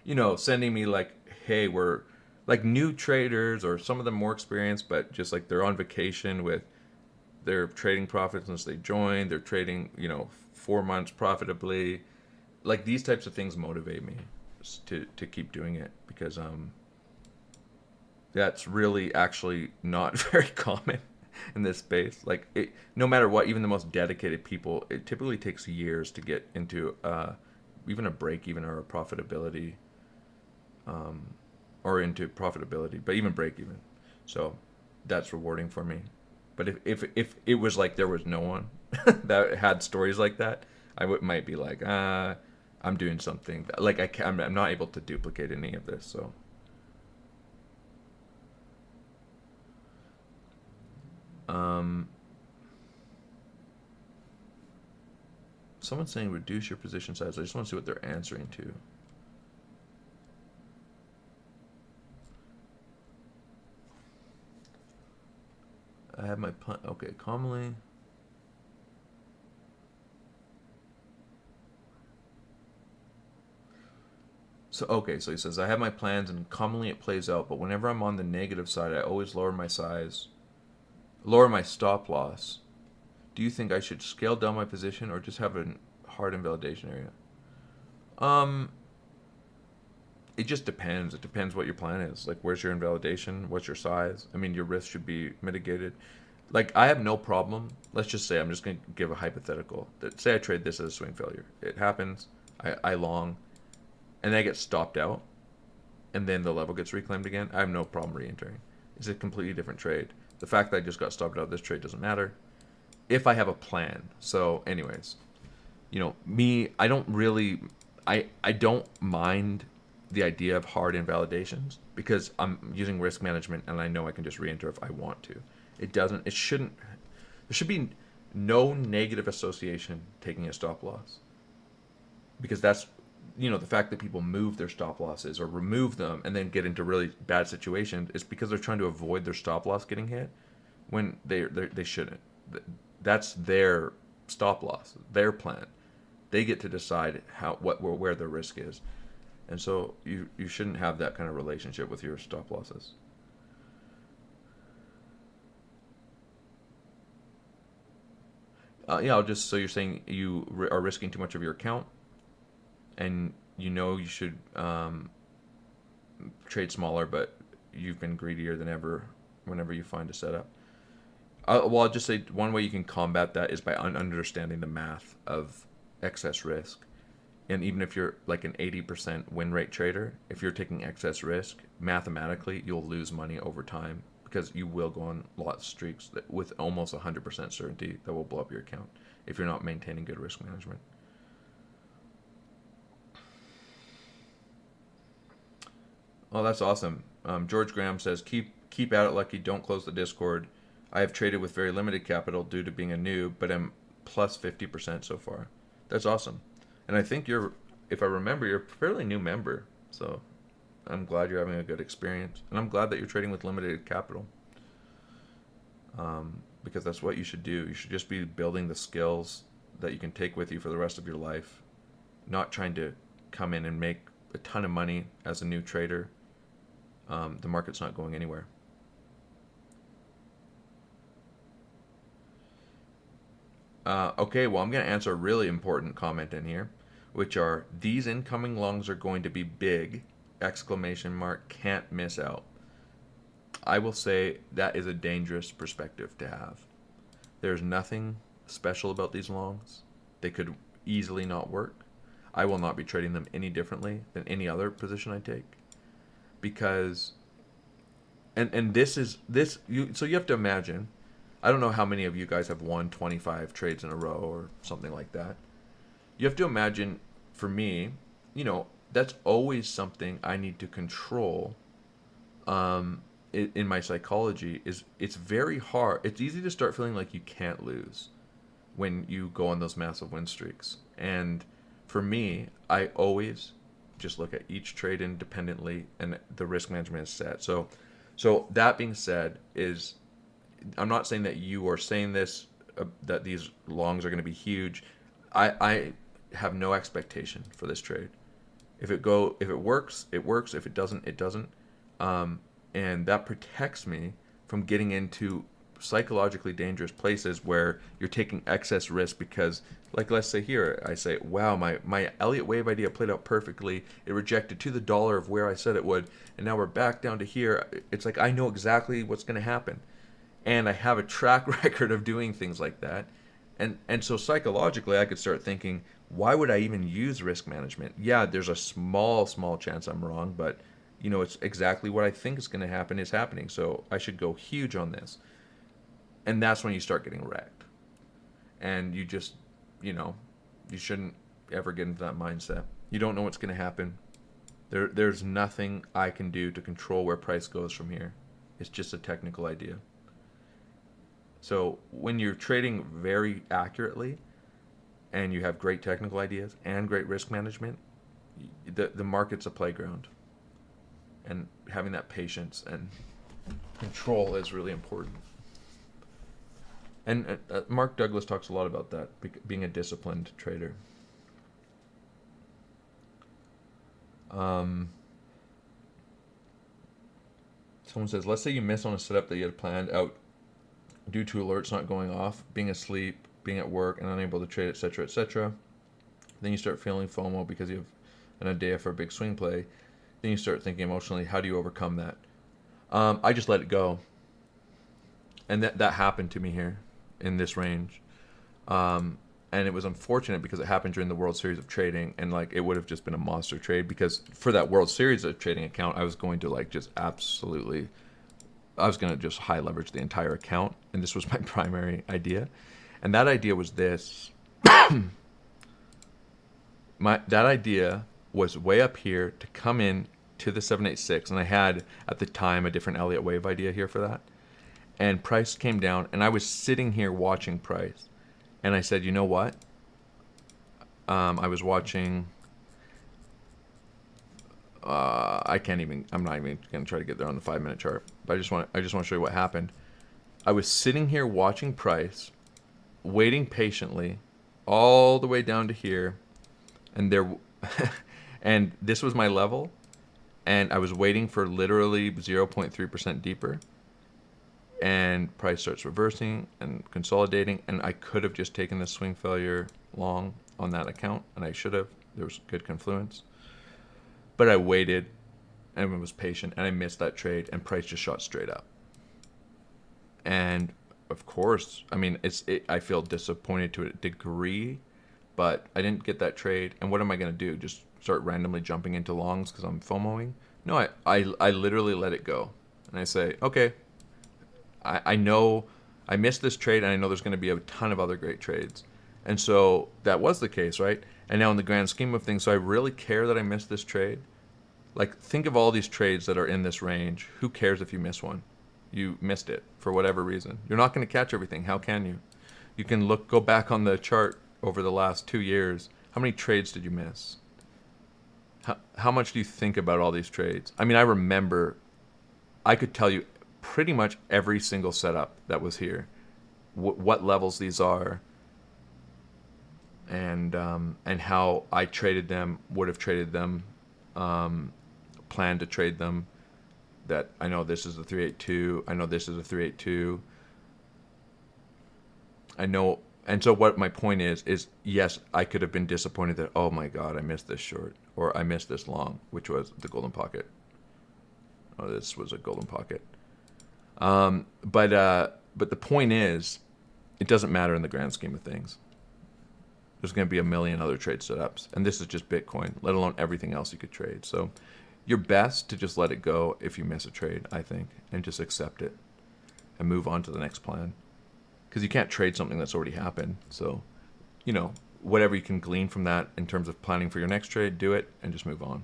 Speaker 1: you know, sending me like, hey, we're like new traders, or some of them more experienced, but just like they're on vacation with their trading profits since they joined, they're trading, you know, 4 months profitably. Like these types of things motivate me to keep doing it, because that's really actually not very common in this space. Like no matter what, even the most dedicated people, it typically takes years to get into even a break even or a profitability, or into profitability, but even break even. So that's rewarding for me. But if it was like there was no one that had stories like that, might be like, I'm doing something that, like I'm not able to duplicate any of this. So someone's saying reduce your position size. I just want to see what they're answering to. I have my plan. Okay, commonly. So, okay, so he says, I have my plans and commonly it plays out, but whenever I'm on the negative side, I always lower my stop loss. Do you think I should scale down my position or just have a hard invalidation area? It just depends. It depends what your plan is. Like, where's your invalidation? What's your size? I mean, your risk should be mitigated. Like, I have no problem. Let's just say, I'm just going to give a hypothetical. Say I trade this as a swing failure. It happens. I long. And then I get stopped out. And then the level gets reclaimed again. I have no problem re-entering. It's a completely different trade. The fact that I just got stopped out of this trade doesn't matter if I have a plan. So anyways, you know, me, I don't really, I don't mind the idea of hard invalidations because I'm using risk management and I know I can just re-enter if I want to. There should be no negative association taking a stop loss, because that's, you know, the fact that people move their stop losses or remove them and then get into really bad situations is because they're trying to avoid their stop loss getting hit when they shouldn't. That's their stop loss, their plan. They get to decide where their risk is. And so you shouldn't have that kind of relationship with your stop losses. Yeah, so you're saying you are risking too much of your account, and you should trade smaller, but you've been greedier than ever whenever you find a setup. Well, I'll just say one way you can combat that is by understanding the math of excess risk. And even if you're like an 80% win rate trader, if you're taking excess risk, mathematically, you'll lose money over time because you will go on lots of streaks with almost 100% certainty that will blow up your account if you're not maintaining good risk management. Oh, that's awesome. George Graham says, keep at it, Lucky. Don't close the Discord. I have traded with very limited capital due to being a noob, but I'm plus 50% so far. That's awesome. And I think if I remember, you're a fairly new member. So I'm glad you're having a good experience. And I'm glad that you're trading with limited capital. Because that's what you should do. You should just be building the skills that you can take with you for the rest of your life. Not trying to come in and make a ton of money as a new trader. The market's not going anywhere. Okay, well, I'm going to answer a really important comment in here, which are, these incoming longs are going to be big, ! Can't miss out. I will say that is a dangerous perspective to have. There's nothing special about these longs. They could easily not work. I will not be trading them any differently than any other position I take. Because, and so you have to imagine, I don't know how many of you guys have won 25 trades in a row or something like that. You have to imagine, for me, that's always something I need to control. In my psychology, it's very hard. It's easy to start feeling like you can't lose when you go on those massive win streaks. And for me, I always just look at each trade independently, and the risk management is set. So that being said, I'm not saying that you are saying this, that these longs are going to be huge. I have no expectation for this trade. If it works, it works. If it doesn't, it doesn't. And that protects me from getting into psychologically dangerous places where you're taking excess risk because, like, let's say here, I say, wow, my Elliott wave idea played out perfectly. It rejected to the dollar of where I said it would, and now we're back down to here. It's like I know exactly what's going to happen. And I have a track record of doing things like that. And so psychologically, I could start thinking, why would I even use risk management? Yeah, there's a small chance I'm wrong, but it's exactly what I think is going to happen is happening. So I should go huge on this. And that's when you start getting wrecked. And you just, you shouldn't ever get into that mindset. You don't know what's going to happen. There's nothing I can do to control where price goes from here. It's just a technical idea. So when you're trading very accurately and you have great technical ideas and great risk management, the market's a playground. And having that patience and control is really important. And Mark Douglas talks a lot about that, being a disciplined trader. Someone says, let's say you miss on a setup that you had planned out due to alerts not going off, being asleep, being at work, and unable to trade, etc., etc. Then you start feeling FOMO because you have an idea for a big swing play. Then you start thinking emotionally, how do you overcome that? I just let it go. And that happened to me here in this range. And it was unfortunate because it happened during the World Series of Trading, and like it would have just been a monster trade because for that World Series of Trading account, I was going to just high leverage the entire account, and this was my primary idea. And that idea was this. That idea was way up here to come in to the 786, and I had at the time a different Elliott wave idea here for that. And price came down, and I was sitting here watching price, and I said, you know what? I was watching. I'm not even going to try to get there on the 5-minute chart, but I just want to show you what happened. I was sitting here watching price, waiting patiently, all the way down to here, and and this was my level, and I was waiting for literally 0.3% deeper, and price starts reversing and consolidating, and I could have just taken the swing failure long on that account, and I should have. There was good confluence, but I waited and was patient, and I missed that trade, and price just shot straight up. And of course, I mean, I feel disappointed to a degree, but I didn't get that trade. And what am I going to do? Just start randomly jumping into longs because I'm FOMOing? No, I literally let it go. And I say, okay, I know I missed this trade, and I know there's going to be a ton of other great trades. And so that was the case, right? And now in the grand scheme of things, so I really care that I missed this trade. Like, think of all these trades that are in this range. Who cares if you miss one? You missed it for whatever reason. You're not going to catch everything. How can you? You can go back on the chart over the last 2 years. How many trades did you miss? How much do you think about all these trades? I mean, I remember, I could tell you pretty much every single setup that was here, what levels these are, and how I traded them, would have traded them, planned to trade them. That I know this is a 382. I know this is a 382. I know, and so what my point is yes, I could have been disappointed that, oh my God, I missed this short, or I missed this long, which was the golden pocket. Oh, this was a golden pocket. But the point is, it doesn't matter in the grand scheme of things. There's going to be a million other trade setups, and this is just Bitcoin, let alone everything else you could trade. So you're best to just let it go if you miss a trade, I think, and just accept it and move on to the next plan. Because you can't trade something that's already happened. So, you know, whatever you can glean from that in terms of planning for your next trade, do it and just move on.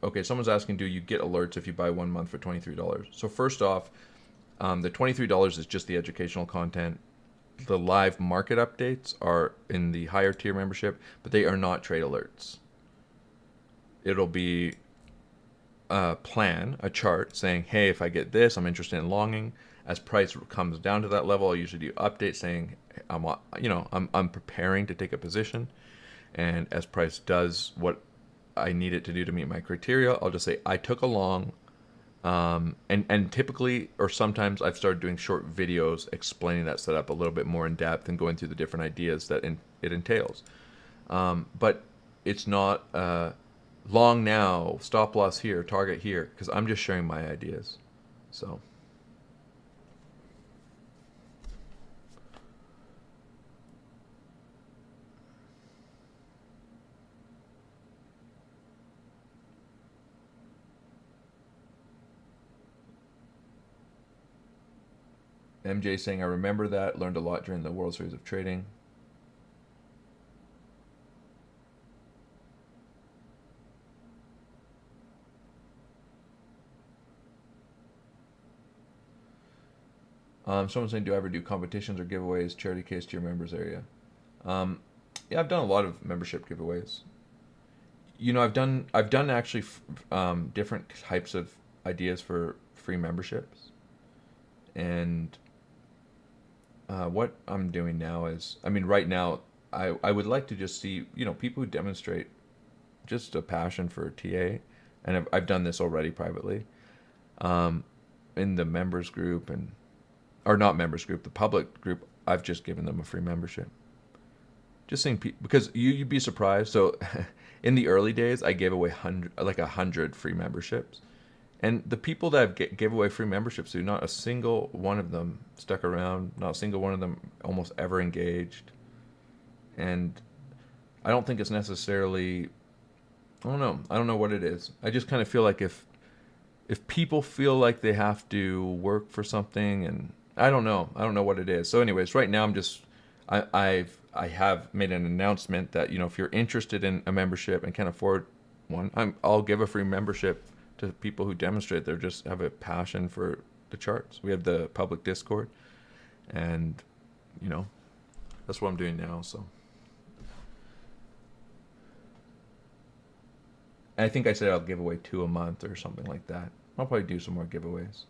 Speaker 1: Okay, someone's asking, do you get alerts if you buy 1 month for $23? So first off, the $23 is just the educational content. The live market updates are in the higher tier membership, but they are not trade alerts. It'll be a plan, a chart saying, hey, if I get this, I'm interested in longing. As price comes down to that level, I'll usually do updates saying, I'm preparing to take a position. And as price does what I need it to do to meet my criteria, I'll just say I took a long. And typically, or sometimes, I've started doing short videos explaining that setup a little bit more in depth and going through the different ideas that it entails. But it's not long now, stop loss here, target here, because I'm just sharing my ideas. So. MJ saying, I remember that, learned a lot during the World Series of Trading. Someone's saying, do I ever do competitions or giveaways, charity case to your members area? Yeah, I've done a lot of membership giveaways. You know, I've done actually different types of ideas for free memberships. And what I'm doing now is, I mean, right now, I would like to just see, you know, people who demonstrate just a passion for TA, and I've done this already privately, in the members group, or not members group, the public group. I've just given them a free membership. Just seeing people, because you'd be surprised. So, in the early days, I gave away 100 free memberships. And the people that gave away free memberships to, not a single one of them stuck around. Not a single one of them almost ever engaged. And I don't think it's necessarily, I don't know. I don't know what it is. I just kind of feel like if people feel like they have to work for something, and I don't know what it is. So anyways, right now I have made an announcement that, you know, if you're interested in a membership and can't afford one, I'll give a free membership to people who demonstrate they just have a passion for the charts. We have the public Discord, and, you know, that's what I'm doing now. So, and I think I said I'll give away 2 a month or something like that. I'll probably do some more giveaways.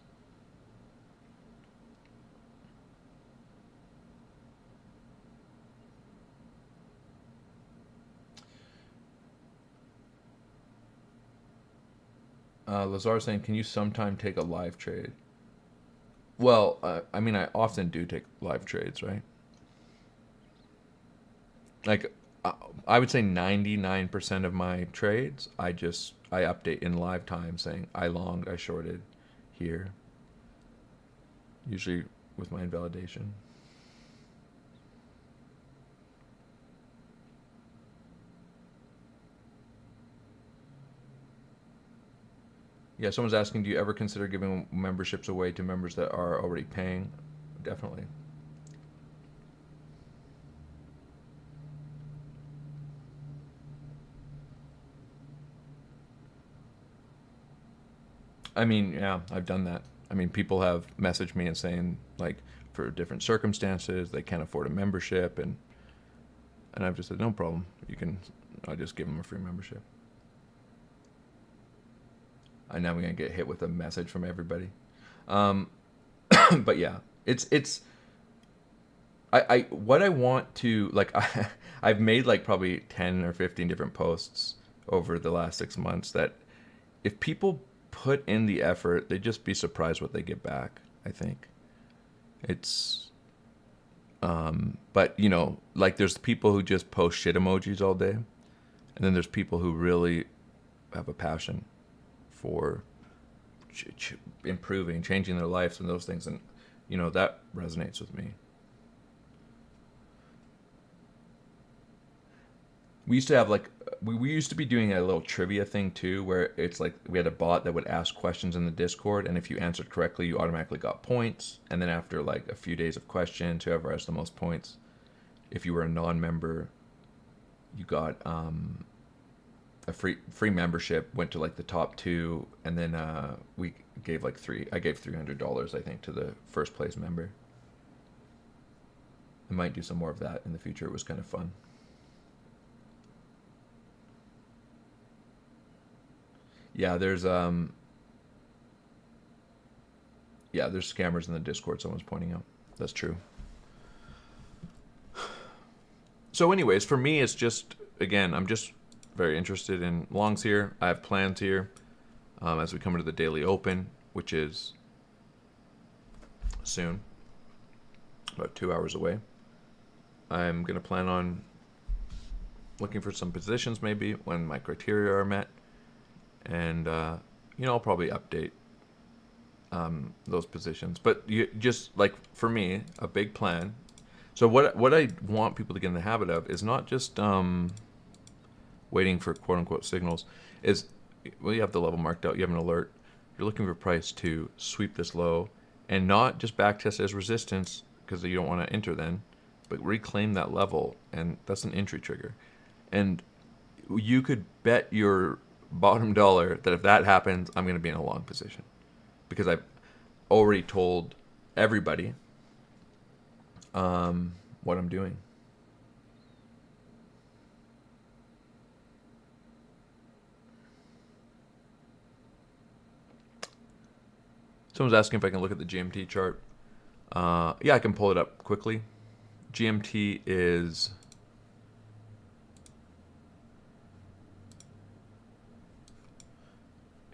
Speaker 1: Lazar saying, can you sometime take a live trade? Well, I mean, I often do take live trades, right? Like, I would say 99% of my trades, I update in live time saying I longed, I shorted here, usually with my invalidation. Yeah, someone's asking, do you ever consider giving memberships away to members that are already paying? Definitely. I mean, yeah, I've done that. I mean, people have messaged me and saying, like, for different circumstances, they can't afford a membership, and I've just said, no problem. You can, I just give them a free membership. And now we're gonna get hit with a message from everybody. But yeah, it's I what I want to like I've made like probably 10 or 15 different posts over the last 6 months that if people put in the effort, they'd just be surprised what they get back. I think it's but you know, like there's people who just post shit emojis all day, and then there's people who really have a passion for improving, changing their lives and those things, and you know that resonates with me. We used to have like we used to be doing a little trivia thing too, where it's like we had a bot that would ask questions in the Discord, and if you answered correctly, you automatically got points. And then after like a few days of questions, whoever has the most points, if you were a non-member, you got a free membership. Went to like the top two, and then we gave like three. I gave $300, I think, to the first place member. I might do some more of that in the future. It was kind of fun. Yeah, there's scammers in the Discord. Someone's pointing out. That's true. So, anyways, for me, it's just again, I'm just very interested in longs here. I have plans here as we come into the daily open, which is soon, about 2 hours away. I'm gonna plan on looking for some positions maybe when my criteria are met, and you know, I'll probably update those positions. But you just like for me, a big plan. So what I want people to get in the habit of is not just waiting for quote unquote signals. Is well, you have the level marked out, you have an alert. You're looking for price to sweep this low, and not just backtest as resistance because you don't want to enter then, but reclaim that level, and that's an entry trigger. And you could bet your bottom dollar that if that happens, I'm going to be in a long position because I've already told everybody what I'm doing. Someone's asking if I can look at the GMT chart. Yeah, I can pull it up quickly. GMT is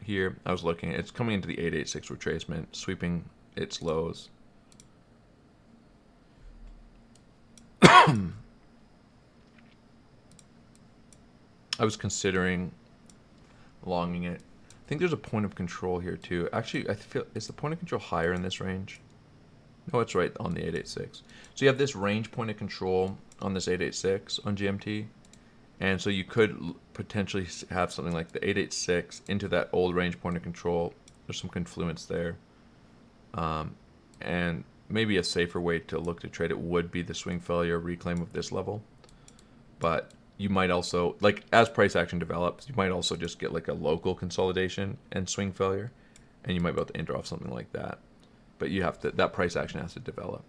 Speaker 1: here. I was looking. It's coming into the 886 retracement, sweeping its lows. I was considering longing it. I think there's a point of control here too. Actually, I feel is the point of control higher in this range? No, it's right on the 886. So you have this range point of control on this 886 on GMT, and so you could potentially have something like the 886 into that old range point of control. There's some confluence there, and maybe a safer way to look to trade it would be the swing failure reclaim of this level. But you might also, like as price action develops, you might also just get like a local consolidation and swing failure, and you might be able to enter off something like that. But you have to, that price action has to develop.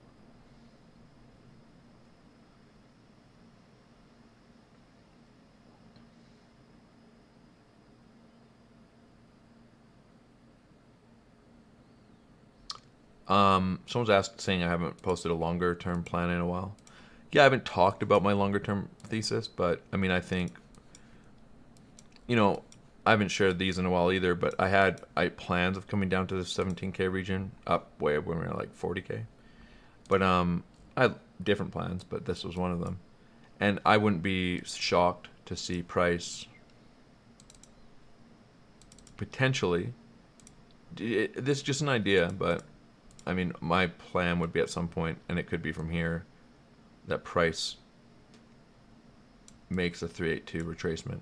Speaker 1: Someone's asked, saying I haven't posted a longer term plan in a while. Yeah, I haven't talked about my longer term thesis, but I mean, I think, you know, I haven't shared these in a while either, but I had plans of coming down to the 17K region, up way when we were like 40K. But I had different plans, but this was one of them. And I wouldn't be shocked to see price potentially. This is just an idea, but I mean, my plan would be at some point, and it could be from here, that price makes a 382 retracement.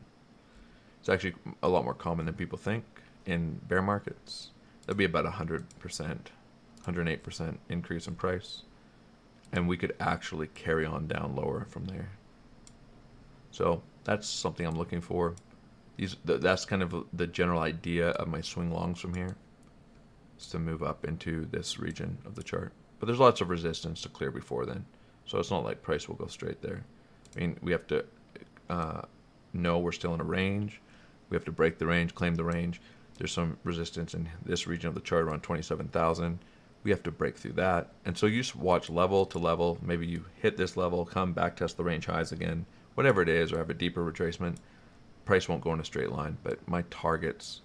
Speaker 1: It's actually a lot more common than people think in bear markets. That'd be about 100%, 108% increase in price. And we could actually carry on down lower from there. So that's something I'm looking for. That's kind of the general idea of my swing longs from here, is to move up into this region of the chart. But there's lots of resistance to clear before then. So it's not like price will go straight there. I mean, we have to know we're still in a range. We have to break the range, claim the range. There's some resistance in this region of the chart around 27,000. We have to break through that. And so you just watch level to level. Maybe you hit this level, come back, test the range highs again, whatever it is, or have a deeper retracement. Price won't go in a straight line, but my targets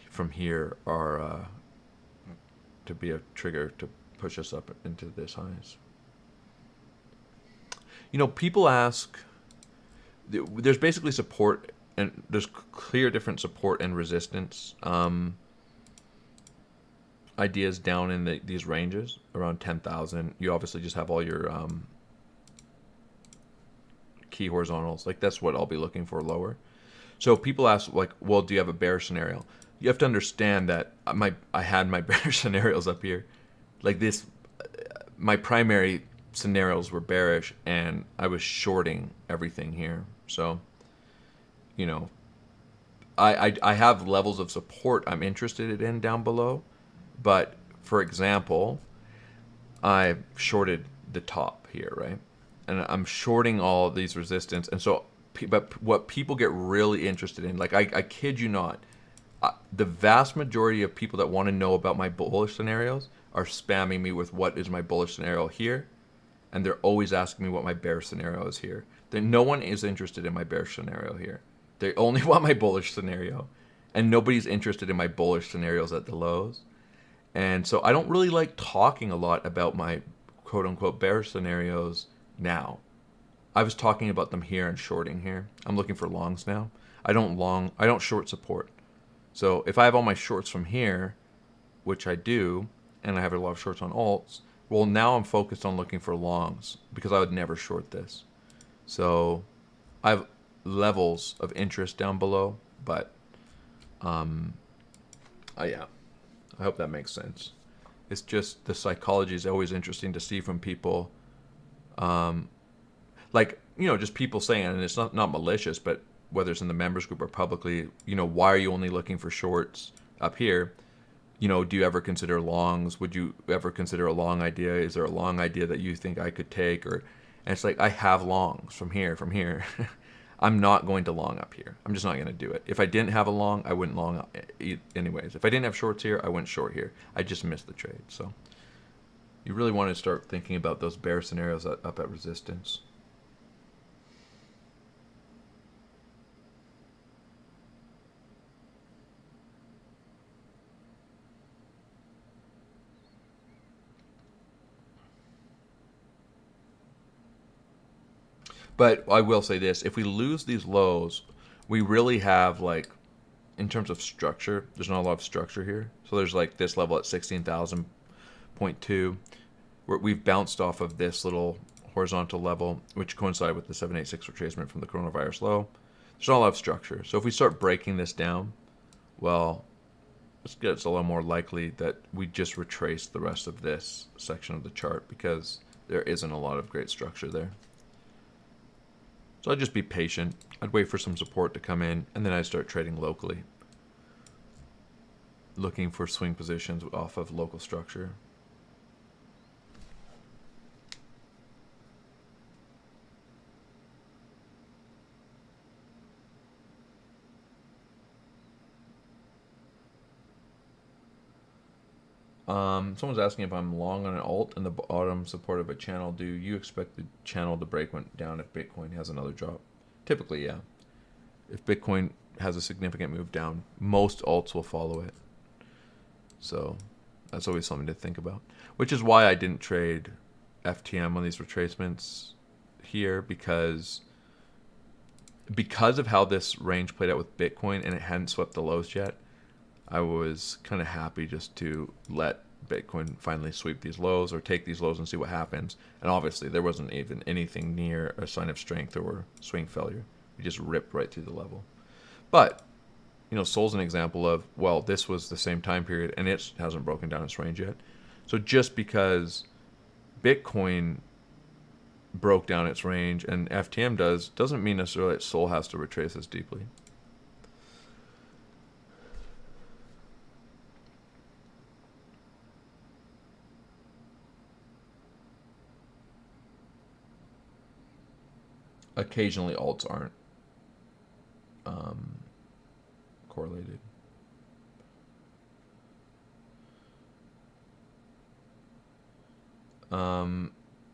Speaker 1: from here are to be a trigger to push us up into this highs. You know, people ask, there's basically support, and there's clear different support and resistance ideas down in these ranges around 10,000. You obviously just have all your key horizontals. Like, that's what I'll be looking for lower. So people ask, like, well, do you have a bear scenario? You have to understand that I had my bear scenarios up here. Like this, my primary scenarios were bearish, and I was shorting everything here. So, you know, I have levels of support I'm interested in down below. But, for example, I shorted the top here, right? And I'm shorting all these resistance. And so, but what people get really interested in, like, I kid you not, the vast majority of people that want to know about my bullish scenarios are spamming me with what is my bullish scenario here. And they're always asking me what my bear scenario is here. No one is interested in my bear scenario here. They only want my bullish scenario. And nobody's interested in my bullish scenarios at the lows. And so I don't really like talking a lot about my quote-unquote bear scenarios now. I was talking about them here and shorting here. I'm looking for longs now. I don't short support. So if I have all my shorts from here, which I do, and I have a lot of shorts on alts, well, now I'm focused on looking for longs because I would never short this. So I have levels of interest down below, but yeah. I hope that makes sense. It's just the psychology is always interesting to see from people. Like, you know, just people saying, and it's not malicious, but whether it's in the members group or publicly, you know, why are you only looking for shorts up here? You know, do you ever consider longs? Would you ever consider a long idea? Is there a long idea that you think I could take? And it's like, I have longs from here. I'm not going to long up here. I'm just not going to do it. If I didn't have a long, I wouldn't long anyways. If I didn't have shorts here, I wouldn't short here. I just missed the trade. So you really want to start thinking about those bear scenarios up at resistance. But I will say this, if we lose these lows, we really have, like, in terms of structure, there's not a lot of structure here. So there's like this level at 16,000.2, where we've bounced off of this little horizontal level, which coincided with the 786 retracement from the coronavirus low. There's not a lot of structure. So if we start breaking this down, well, it's a little more likely that we just retrace the rest of this section of the chart because there isn't a lot of great structure there. So I'd just be patient. I'd wait for some support to come in, and then I'd start trading locally. Looking for swing positions off of local structure. Someone's asking if I'm long on an alt in the bottom support of a channel. Do you expect the channel to break down if Bitcoin has another drop? Typically, yeah. If Bitcoin has a significant move down, most alts will follow it. So that's always something to think about, which is why I didn't trade FTM on these retracements here, because of how this range played out with Bitcoin and it hadn't swept the lows yet. I was kind of happy just to let Bitcoin finally sweep these lows or take these lows and see what happens. And obviously there wasn't even anything near a sign of strength or swing failure. We just ripped right through the level. But, you know, Sol's an example of, well, this was the same time period and it hasn't broken down its range yet. So just because Bitcoin broke down its range and FTM doesn't mean necessarily that Sol has to retrace as deeply. Occasionally alts aren't correlated.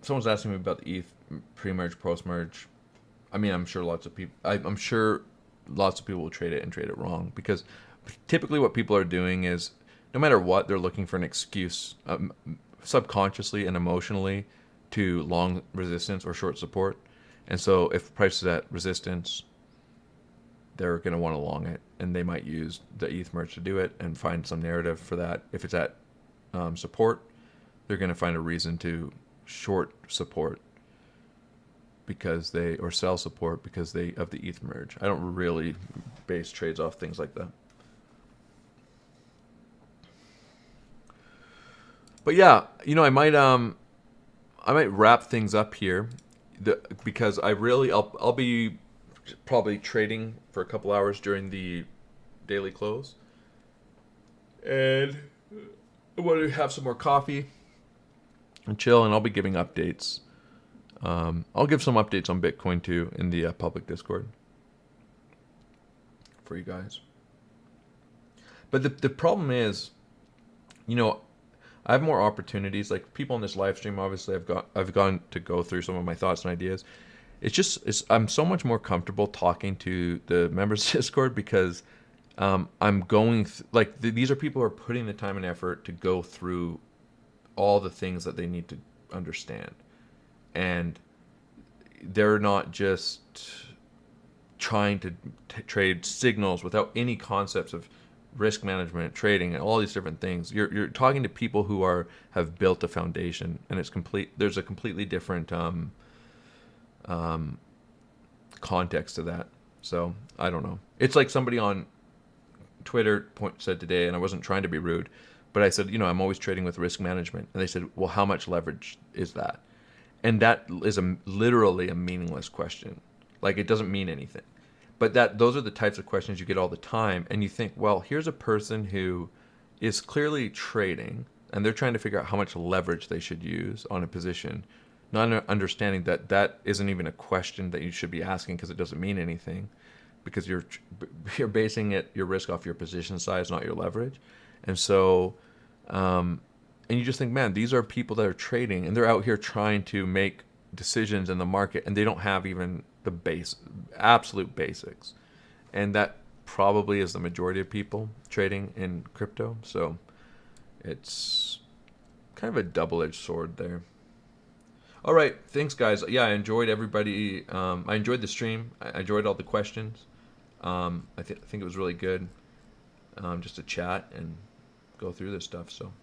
Speaker 1: Someone's asking me about the ETH pre-merge, post-merge. I mean, I'm sure lots of people will trade it and trade it wrong, because typically what people are doing is, no matter what, they're looking for an excuse, subconsciously and emotionally, to long resistance or short support. And so if price is at resistance, they're going to want to long it, and they might use the ETH merge to do it and find some narrative for that. If it's at support, they're going to find a reason to short support or sell support because they of the ETH merge. I don't really base trades off things like that. But yeah, you know, I might wrap things up here, because I'll be probably trading for a couple hours during the daily close, and I want to have some more coffee and chill, and I'll be giving updates. I'll give some updates on Bitcoin too in the public Discord for you guys. But the problem is, you know, I have more opportunities. Like people on this live stream, obviously, I've gone to go through some of my thoughts and ideas. I'm so much more comfortable talking to the members Discord, because I'm going these are people who are putting the time and effort to go through all the things that they need to understand, and they're not just trying to trade signals without any concepts of risk management, trading, and all these different things. You're talking to people who have built a foundation, and it's complete. There's a completely different context to that. So I don't know. It's like somebody on Twitter said today, and I wasn't trying to be rude, but I said, you know, I'm always trading with risk management, and they said, well, how much leverage is that? And that is literally a meaningless question. Like, it doesn't mean anything. But those are the types of questions you get all the time, and you think, well, here's a person who is clearly trading, and they're trying to figure out how much leverage they should use on a position, not understanding that isn't even a question that you should be asking, because it doesn't mean anything, because you're basing your risk off your position size, not your leverage. And so, and you just think, man, these are people that are trading, and they're out here trying to make decisions in the market, and they don't have even the absolute basics. And that probably is the majority of people trading in crypto. So it's kind of a double-edged sword there. All right, thanks, guys. Yeah, I enjoyed everybody. I enjoyed the stream. I enjoyed all the questions. I think it was really good, just to chat and go through this stuff. So